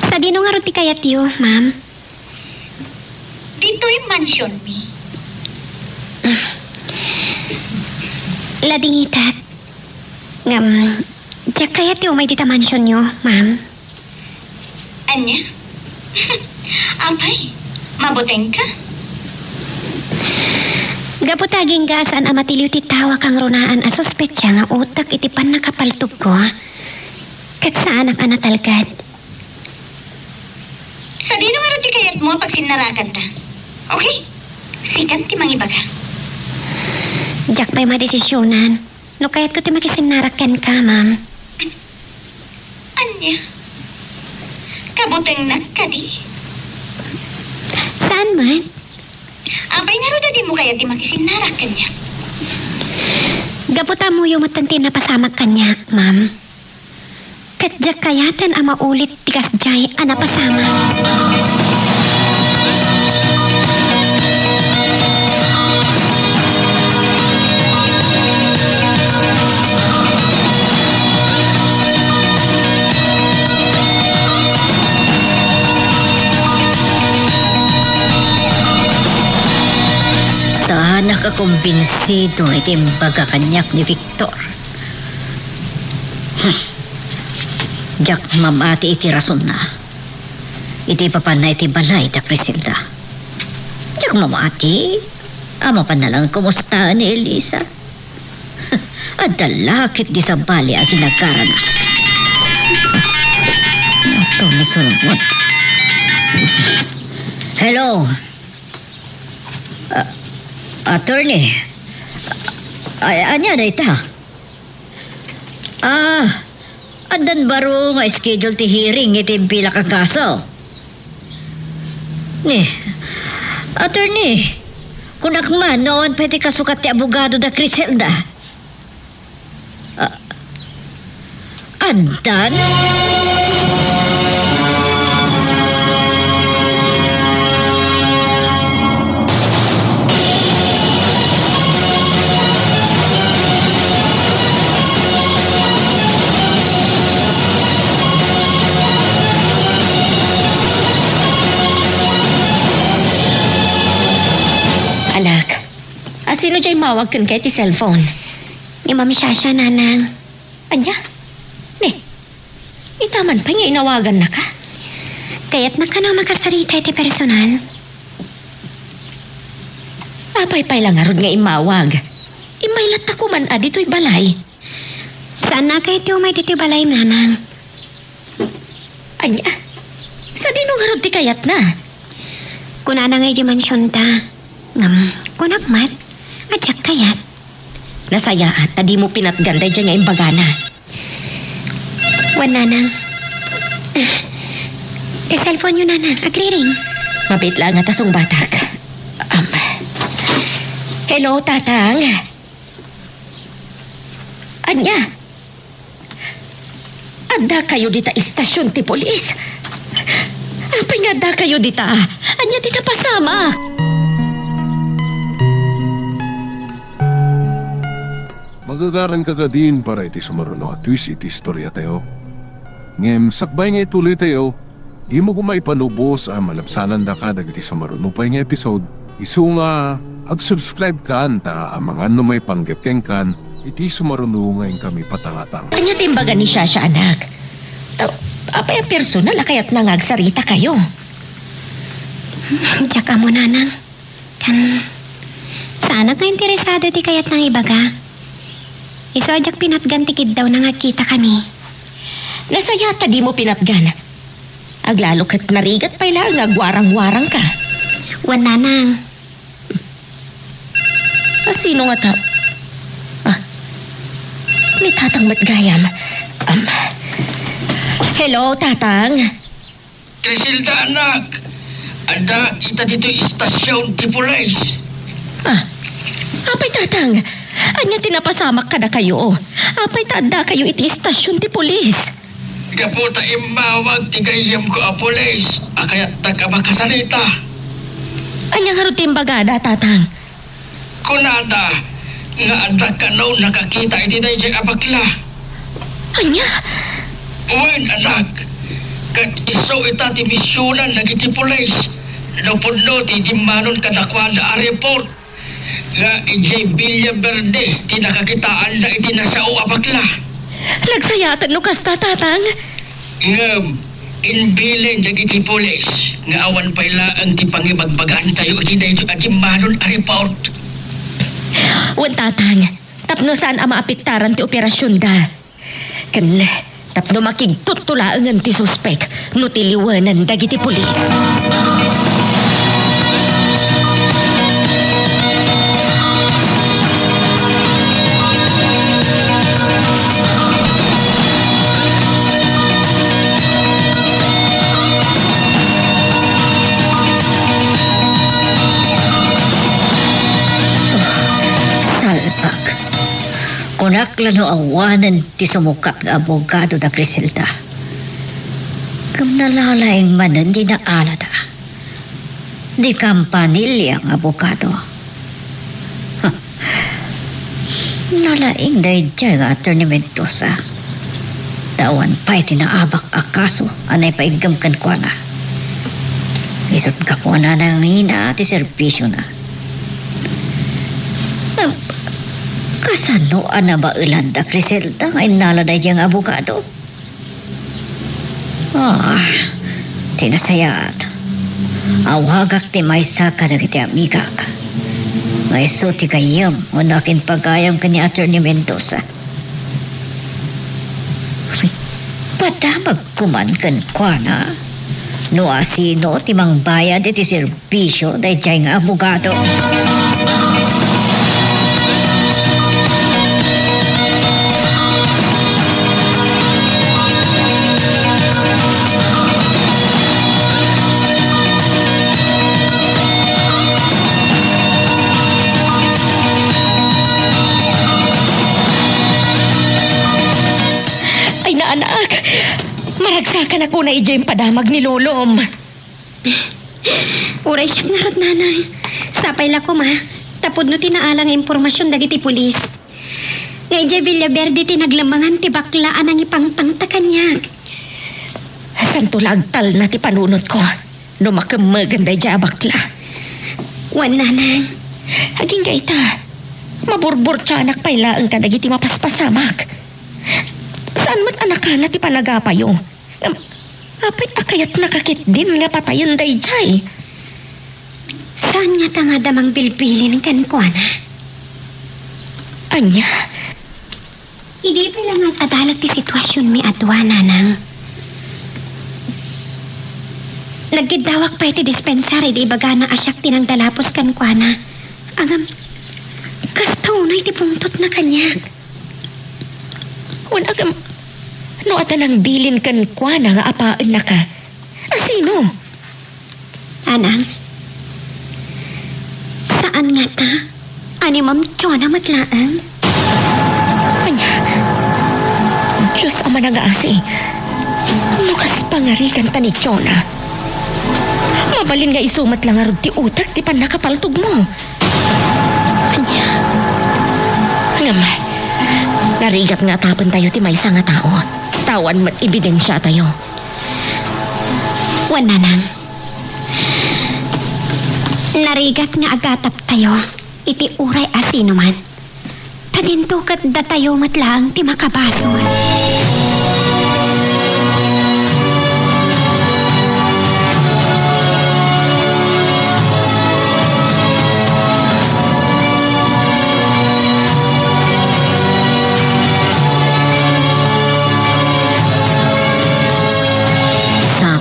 Sa dino nga ro ti kayat yo, ma'am. Dito'y mansion mi. Lading itat. Ngam, diyak kayat yo may dita mansion nyo, ma'am. Anya? Apay, mabuteng ka? Gaputaging gasaan amatiliw ti tawa kang runaan a suspetsya nga utak iti pan nakapaltog ko. Kat saan ang anatalgad? Sa di naman ti kayat mo pag sinarakan ta. Okay? Sikan ti mangibaga. Diyak may madesisyonan. No kayat ko ti makisinarakan ka, ma'am. Anya? Kabuteng na ka di? Saan man? Apay nga ro di mo kaya ti makisinarakan niya. Gaputa mo yung matantin na pasamag kanyak, ma'am. Kat diyak kayatan ang maulit tikas jay ana pasamag. Saan nakakumbinsido iti baga kanyak ni Victor? Diyak mamati iti rason na. Iti papanay iti balay da Criselda. Diyak mamati. Ama pa na lang kumustahan ni Elisa. Adalakit di sa bali at ginagkara na. Ito na sunod. Hello. Attorney. Anya na ita? Andan baro nga schedule ti hearing iti pila ka kaso. Attorney, kunak man noon pwede kasukat ti abogado da Criselda. Andan? Anak, sino diya'y mawag kan kay ti cellphone? Ni Ma'am Shasha, nanang. Anya? Itaman pa nga inawagan na ka. Kaya't na ka na makasarita iti personal. Apay-pay lang arod nga imawag. Imaylat ako man dito'y balay. Saan na kayo tiyo may dito balay, nanang? Anya? Sa dinong harod ti kayat na. Kuna na ngay di mansyon ta. Kunak mat. At siyak kayat. Nasaya at tadi mo pinatganday dyan nga imbagana. Wan, nanang. Cellphone nyo, nanang. Agri-ring. Mapit lang nga tasong batak. Hello, tatang. Anya? Ada kayo dita istasyon ti polis. Apay nga da kayo dita. Anya di kapasama. Magagaran ka ka din para iti sumaruno at twist iti istorya tayo. Ngem, sakbay nga ituloy tayo, di mo kumay panubos ang malapsanan da ka dagiti sumaruno pa nga episode. Isu nga, ag-subscribe ka anta ang mga may panggepkeng kan, iti sumaruno ngayon kami patangatang. Anya timbaga ni Shasha, anak. Apay ang personal kayat nangagsarita kayo. Tsaka mo, nanang. Sana ka interesado ti kayat ng ibaga. Isodyak pinatgan tikid daw na nga kita kami. Nasaya ta di mo pinatgan. Aglalo kat narigat pa ila nga gwarang-warang ka. Wan nanang. Sino nga ta? Ni Tatang Matgayam. Hello, Tatang. Criselda, anak. Ada kita dito istasyon ti Pulis. Apay, Tatang. Anya tinapasamak kada kayo. Apay, tada kayo iti istasyon ti pulis. Kaputa imawag ti gayam ko a Pulis. Akayat taga makasalita. Anya nga rutin bagada, Tatang. Kunada, nga ada ka now nakakita iti na dyan abakla. Anya? Uwin, anak. Kat iso ita ti misyonan nagiti Pulis. Napudno ti dimanon kadakwan na report. Nga ijay Villa Verde, ti nakakitaan na iti nasao abakla. Nagsayatan no kasta, Tatang. Ngam, inbilin dagiti Pulis. Nga awan paila ang ti pangibagbagan tayo iti na ito at dimanon a report. Wan, Tatang. Tapno saan ang maapiktaran ti operasyon da. Kan tapno makigtutulaangan ti suspek no tiliwanan dagiti pulis. Salpak. Kunakla no awanan ti sumukat nga abogado da Criselda. Kam nalalaing manan di na alata. Di kampanilya ang abogado. Nalaing dahil dyan nga Atty. Mendoza. Tawan pa'y tinaabak akaso anay paigam kan kwa na. Isot ka po na nang hina ti servisyo na. Kasano ana ba ulanda Criselda ay naladay diyang abogado? Tinasayat. Awagak ti maysa ka na kiti amigak. Ngay so ti kayam o nakin pagayam ka ni Atty. Mendoza. Padamag kumankan kwa na. No asino ti mang bayad iti servisyo day diyang abogado. Anak, maragsakan ako na ijay padamag ni Lolom. Uray siya nga rod nanay. Sapay la ko ma. Tapod no tinaalang impormasyon dagiti pulis. Nga ijay Villa Verde tinaglamangan ti baklaan ang ipangtang takanyag. Santo lagtal na ti panunot ko. No makamaganda ijay bakla. Wan nanang. Haging gaita. Maburbur siya anak payla ang kadagiti mapaspasamak. Saan mo't anak ka na ti panagapayo? Apit akayat nakakit din nga patayon day jay. Saan nga ta nga damang bilbilin kan kwa na? Anya? Hindi pa lang ang adalag ti sitwasyon mi adwa nanang. Nagkidawak pa iti dispensary di baga na asyak tinang dalapos kan kwa na. Agam, kastaw na iti pungtot na kanya. Agam, no ata nang bilin kan kwa na nga apaan na ka. Asino? Anang, saan nga ta? Ani Ma'am Chona matlaan? Anya? Diyos ama na nga asi. Lukas pangarikan ta ni Chona. Mabalin nga isumat lang arog ti utak ti pan nakapaltog mo. Anya? Ngam, narigat nga tapan tayo ti maysa nga tao. Tawan mat ebidensya tayo. Wan nanang. Narigat nga agatap tayo. Iti uray asino man. Tadinto kat datayo matlang ti makabasol.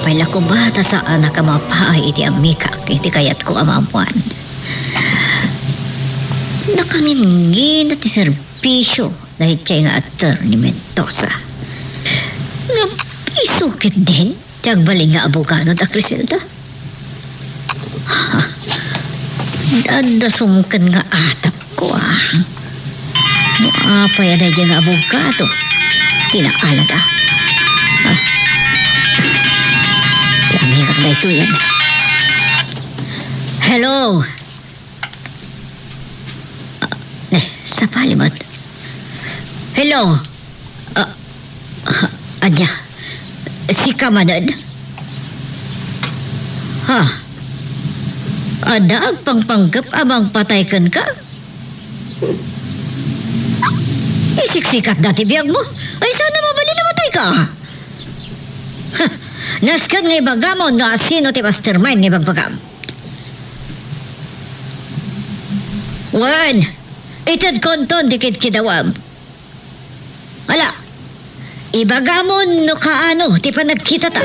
Sapay la ko bata sa anak ka mapaay iti amika iti kayat ko amamuan. Nakangingin at servisyo dahil siya nga attorney Mendoza. Nga isukit din tiyagbaling nga abogado da Criselda. Dadasungkan nga atap ko Muapay na dyan nga abogado. Tinaalada. Lamigak na ito yan. Hello? Sa palimot. Hello? Anya? Si Kamanan? Ha? Ada agpangpanggap abang pataykan ka? Isiksikat dati biyag mo. Ay sana mabali namatay ka. Ha? Naskan nga ibagamon nga sino ti mastermind nga ibagbagam. Wan, itad konton dikit kidawam. Wala, ibagamon no kaano ti panagkita ta.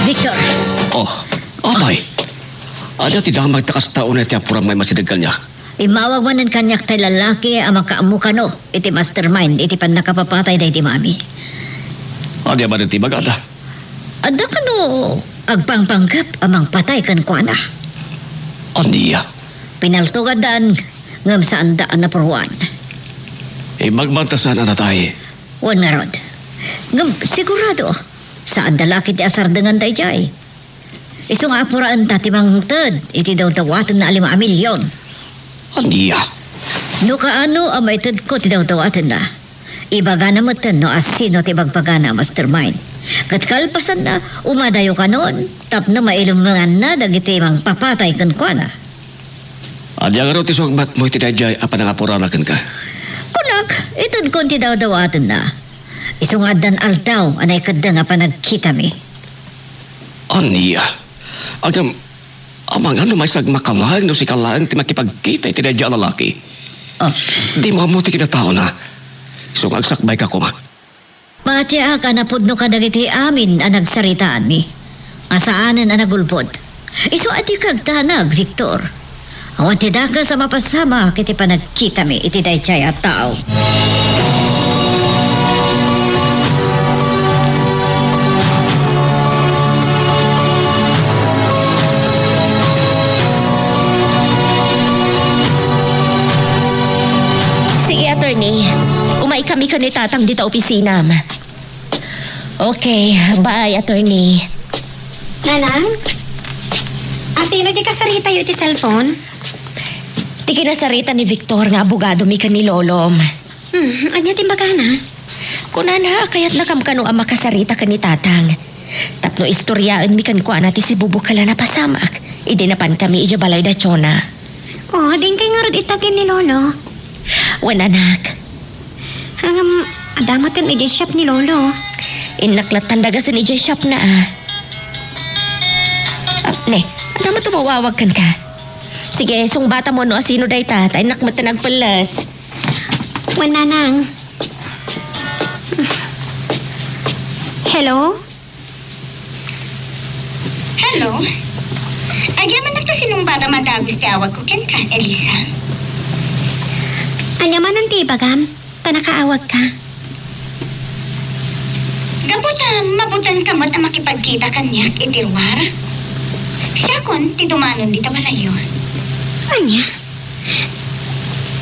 Victor. Oh, abay. Ada tidak magtakas taon na tiya purang may masidagal niya. Imawag man ng kanyak tay lalaki ang makaamu ka no. Iti mastermind, iti pan nakapapatay da iti mami. Ada ba rin tibag ada? Ada ka no, agpangpanggap amang patay kan kuana. Aniya. Pinaltugadan, ngam saan daan na puruan. Magbantasan na tayo. Wan nga rod. Ngam, sigurado, saan dalaki ti asar dengan day jay. Iso nga apuraan tati mang tad, iti daw tawatan na 5 milyon. Aniya. No kaano amay tad ko ti daw tawatan na. Ibaga na matan no asino ti bagpagana mastermind. Katkalpasan na, umadayo ka noon, tapno mailungan na dagiti mang papatay kan kuana. Adi ang ti sugbat mo iti dayjay apa nga puranakan ka. Kunak, itad ko ti daw tawatan na. Iso nga dan aldaw, anay kada nga panagkita mi. Aniya. Agam, amang ano may sagmakalang no si kalang ti makipagkita iti dayjay ang lalaki. Oh, Di mamuti kinatao na. So agsakbay ka kuma. pati ka napudno ka dagiti amin ang nagsaritaan mi. Asaanan ang nagulpod. Iso ati kagtanag, Victor. Awan ti daka sa mapasama kiti panagkita mi iti dayjay at tao. Sige, attorney. Umay kami ni tatang dito opisina. Okay, bye, attorney. Nanang? Sino di kasarita yung iti cellphone? Ti kinasarita ni Victor nga abogado mi ni Lolom. Anya timbagana? Kunan ha, kaya't nakamkano ang makasarita ni tatang. Tapno istoryaan mi kan kuana ti si Bubukala na pasamak. Idinapan kami ija balay da Chona. Oh, din kay nga rod itagin ni Lolo. Wan anak. Adamat kan iti shop ni Lolo. Inaklatan daga sa ni shop na ne, adamat tumawawag kan ka. Sige, sung bata mo no asino day tatay nakmata nagpalas. Wan nanang. Hello? Hello? Agya man nagtasinong bata madagos ti awag ko ken ka, Elisa. Anya man ang tibagam? Tanakaawag ka. Gabuta, mabutan ka mo't ang makipagkita kanyak itirwar. Siya kon, ti dumanon di tabalayo. Anya?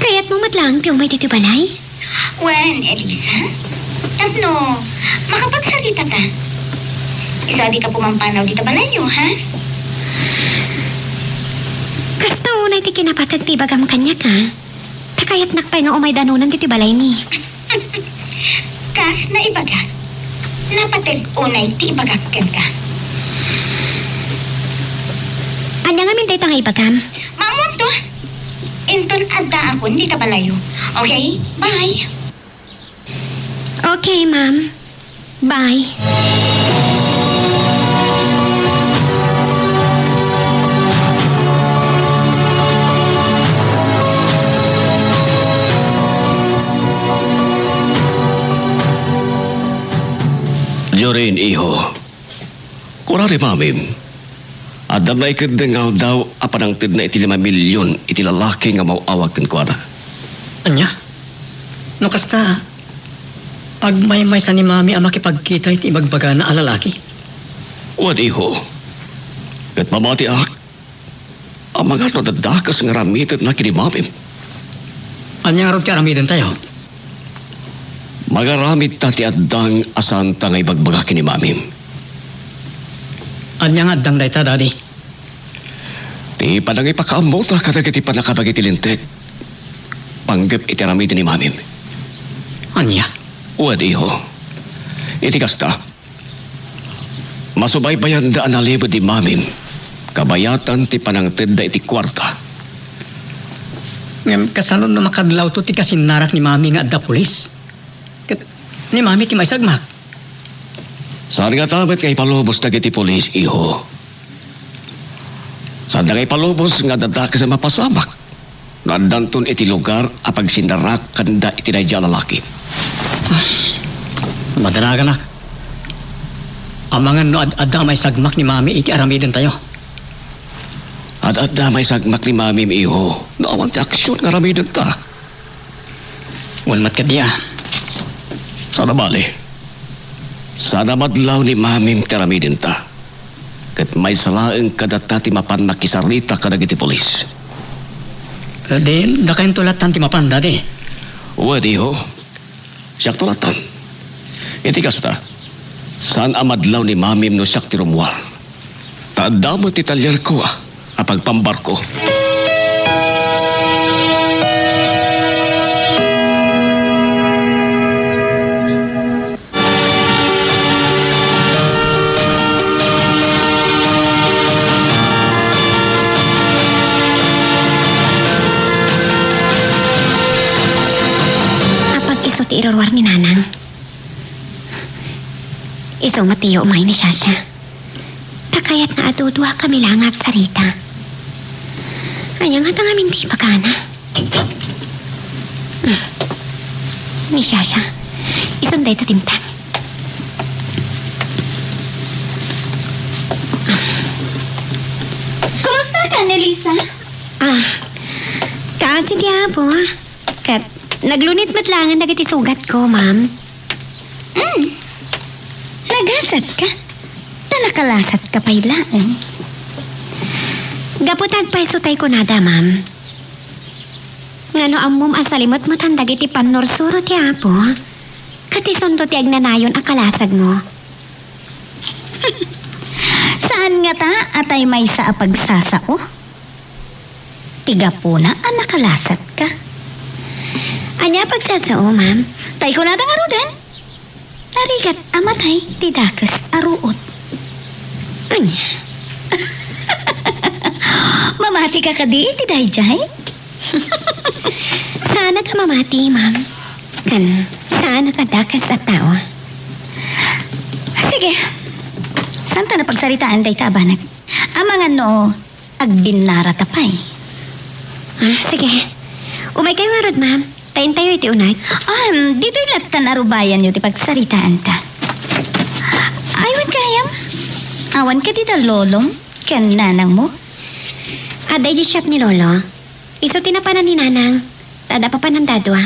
Kaya't mo matlang ti umay dito balay? Wen, Elisa? Tapno, makapagsalita ta. Isa di ka pumampanaw di tabalayo, ha? Kasta unay ti kinapatag tibagam kanyak ha? Takayat nakpay nga umay danunan dito balay ni. Kas na ibaga. Napatid unay ti ibagakkan ka. Anya nga min nga ibagam? Mamon to. Inton adda ako di tabalayo. Okay? Bye. Okay, ma'am. Bye. Jorin, iho. Kurari, mamim. Adam na ikandengaw daw apanangtid na iti 5 milyon iti lalaki nga mauawag kan kuana. Anya? No kasta, agmay-may sa ni mami ang makipagkita iti ibagbaga na alalaki. Wad, iho. Kat mamati ang mga nadadakas nga ramitin na kini mamim. Anya nga ron karamidan tayo? Magaramit ta ti addang asanta nga ibagbaga kini mamim. Anya nga addang dayta, daddy? Ti padang ipakaambo ta kadag iti panakabagitilintek. Panggap iti ramitin ni mamim. Anya? Wad, iho. Iti kasta. Masubaybayan da analibod di mamim. Kabayatan ti panangted da iti kwarta. Ngam kasalon no makadlaw to ti kasinarak ni mami nga adda pulis. Kat, ni mami ti may sagmak. Saan nga tabet kay palubos na iti polis, iho? Saan na kay palubos nga dadakas sa mapasamak? Nandanton iti lugar apag sinarak kanda iti naidya lalaki. Madaraga na. Amangan no adda may sagmak ni mami iti aramidan tayo. At may sagmak ni mamim, iho. Naawang ti aksyon nga ramidan ta. Walmat ka diya. Sana bali. Sana madlaw ni mamim ti ramidan ta. Kat may salaeng kadata ti mapan nakisarita kadag iti polis. Pero di, dakayin tulatan ti mapan, daddy. Uwad, iho. Siyak tulatan. Iti kasta. Saan amadlaw ni mamim no siyak ti rumwar? Taadamo ti talyar ko apag pambarko. Ti irorwar ni Nanang. Iso matiyo umay ni Sasha. Takayat na adudwa kami lang agsarita. Anya nga tang aming di pagana. Ni Sasha, isunday tatimtang. Kumusta ka, Nelisa? Kasi di po. Kat, naglunit matlangan na sugat ko, ma'am. Nagasat ka? Nakalasat ka pa ilaan. Gaputag pa isutay ko nada, ma'am. Ngano amom asalimot mo tandag iti panursuro ti apo. Katisundo ti agnanayon akalasag mo. Saan nga ta atay may sa apagsasao? Tiga po na ang nakalasat ka. Anya pagsasao, ma'am? Tay ko natang arudan. Tarigat amatay tidakas aruot. Anya? Mamati ka kadi tidayjay? Sana ka mamati, ma'am. Kan, sana ka dakas at tao. Sige. Saan ta na pagsaritaan day kabanag? Amangan no, agbinara tapay. Sige. Umay kayo nga rod, ma'am. Tayin tayo iti unay. Dito'y latan arubayan nyo ti pagsaritaan ta. Aywan kayam. Awan ka dito lolong, ken nanang mo. Aday di shop ni Lolo. Iso tinapanan ni Nanang. Tada pa panandadwa.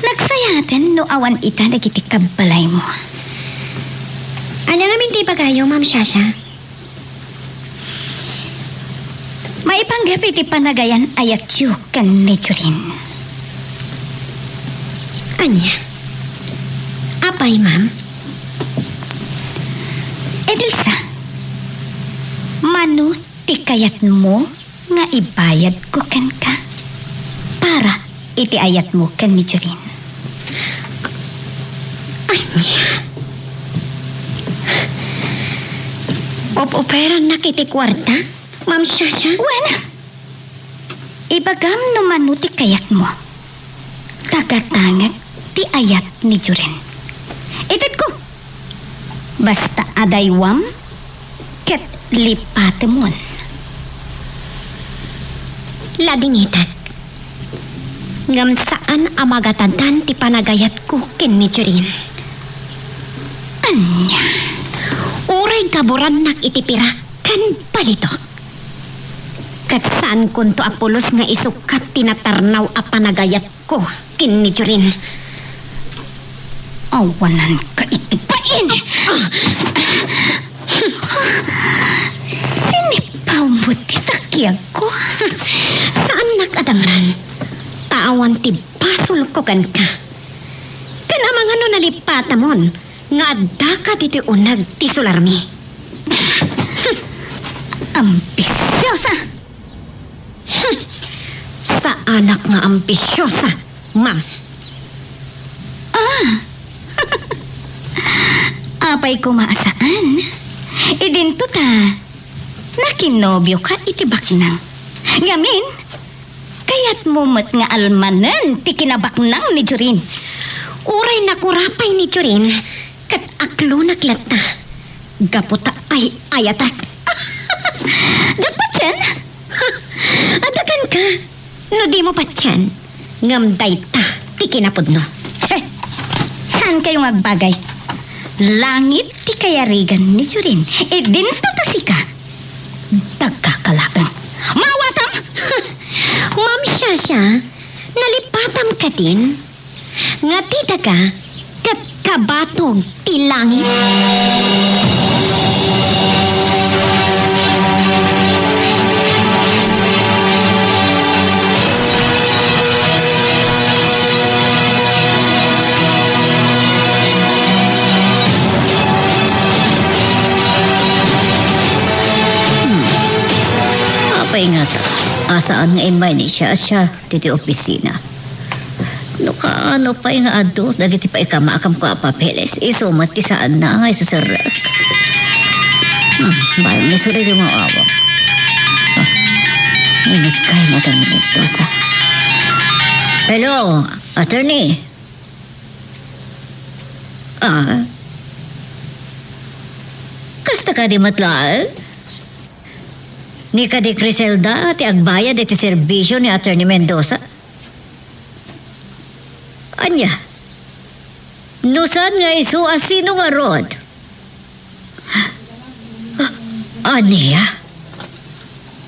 Nagsayaten no awan ita nagitikab balay mo. Anya nga minti pa kayo, Ma'am Shasha? Maipanggap iti panagayan ayat yu kan nejurin. Anya? Apay, Ma'am? Elsa, manu ti kayat mo nga ibayad ko kan ka para iti ayat mo kan nejurin. Anya? Operan na kiti kwarta, Ma'am Shasha? Wala. Ibagam no manu ti kayat mo. Tagatangag ti ayat ni Juren. Itad ko. Basta adaywam ket lipatemon. Laging itat. Ngam saan amagatadan ti panagayat ko ken ni Jorin. Anya, uray gaburan nak itipira kan palito. Kat saan kunto apulos nga isukat tinatarnaw a panagayat ko ken ni Jorin. Awanan ka itipain. Sinipaw mo titakiyag ko. Saan nakadangran? Taawan ti basol ko kan ka. Kanamang ano nalipatamon nga adda ka dito unag ti sularmi. Ambisyosa. Sa anak nga ambisyosa, ma'am. Apay kumaasaan. Idinto ta. Nakinobyo ka itibak nang. Ngamin, kaya't mumot nga almanan ti kinabaknang ni Jorin. Uray na kurapay ni Jorin, kat aklo naklata. Gaputa ay ayatak. Dapat yan? Adakan ka. No di mo patyan. Ngamday ta, ti kinapudno. Che, saan kayong agbagay? Langit ti kayarigan ni Jorin. Idinto ta sika. Dagkakalaan. Mawatam! Ma'am Shasha, nalipatam ka din. Nga tita ka, kat kabatog ti langit. Apay nga ta, asaan nga imay ni Shasha diti opisina. No kaano pa nga ado, dagiti pa ikamaakam ko a papeles, isumat ti saan na nga isasarak. Bayo may sulit yung mga awa. Init kayo mo tayo nito sa... Hello, attorney. Kasta ka di matlaan? Ni ka di Criselda, ti agbayad iti serbisyo ni Attorney Mendoza. Anya, nusan nga isu asino nga rod? Aniya?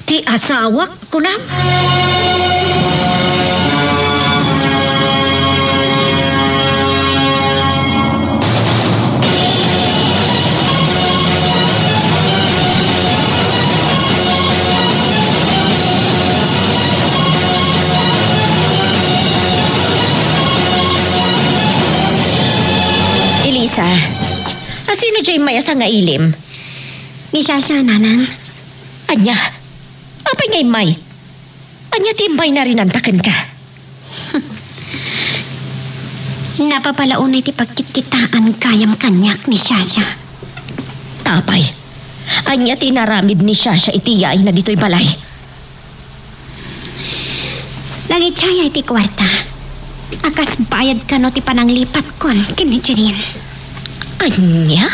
Ti asawak ko na? Elisa, asino dyan mayasa nga ilim? Ni Shasha, nanan. Anya, apay ngay may? Anya timbay na rin antakan ka. Napapalaunay ti pagkitkitaan kayam kanyak ni Shasha. Tapay, anya tinaramid ni Shasha itiyay na dito'y balay. Nangitsaya iti kwarta. Akas bayad ka no ti pananglipat kon kini Jorin. Anya?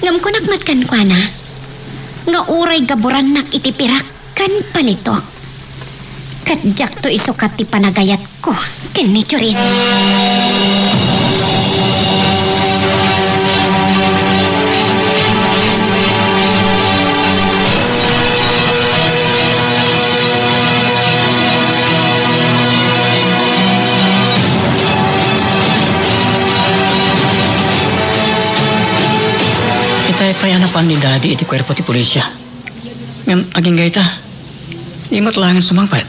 Ngam ko nakmatkan kwa na. Nga uray gaburan nak iti pirak kan palitok. Kadyak to isukat ti panagayat ko kini Jorin. Itay payanapan ni Daddy iti kwerpo ti pulisya. Ngam aging gayta, di mo't langan sumangpat.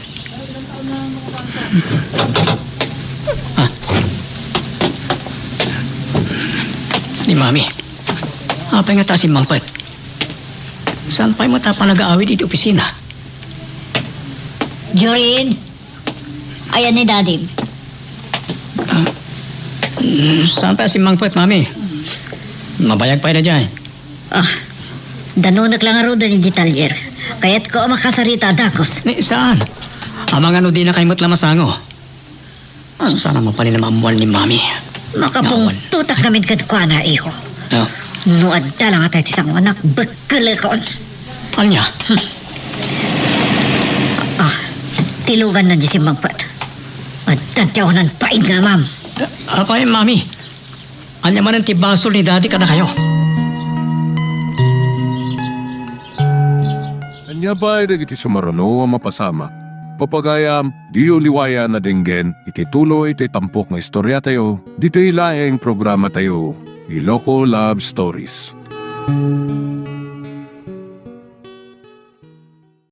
Ni Mami, apay nga ta si mangpat. Saan pa'y matapa nag-aawit iti opisina? Jorin, ayan ni Daddy. Saan pa si mangpat, Mami? Mabayag pa na dyan. Danunak lang aro da ni Gitalyer. Kaya't ko makasarita dakos. Ni, saan? Amang ano di na kayo mo't lamasango. Sana mo pa rin na mamual ni Mami. Makapungtutak kami kadkwana, iho. No. Nuad da lang atay tisang anak, bakalikon. Anya? Tilugan na di si Magpat. Tantyawanan paig nga, ma'am. Apay, mami. Anya man ang tibasol ni daddy kada kayo. Anya ba ay iti sumarano ang mapasama? Papagayam, di uliwaya na dinggen, iti tuloy iti tampok nga istorya tayo, dito ilaing programa tayo, Iloko Love Stories.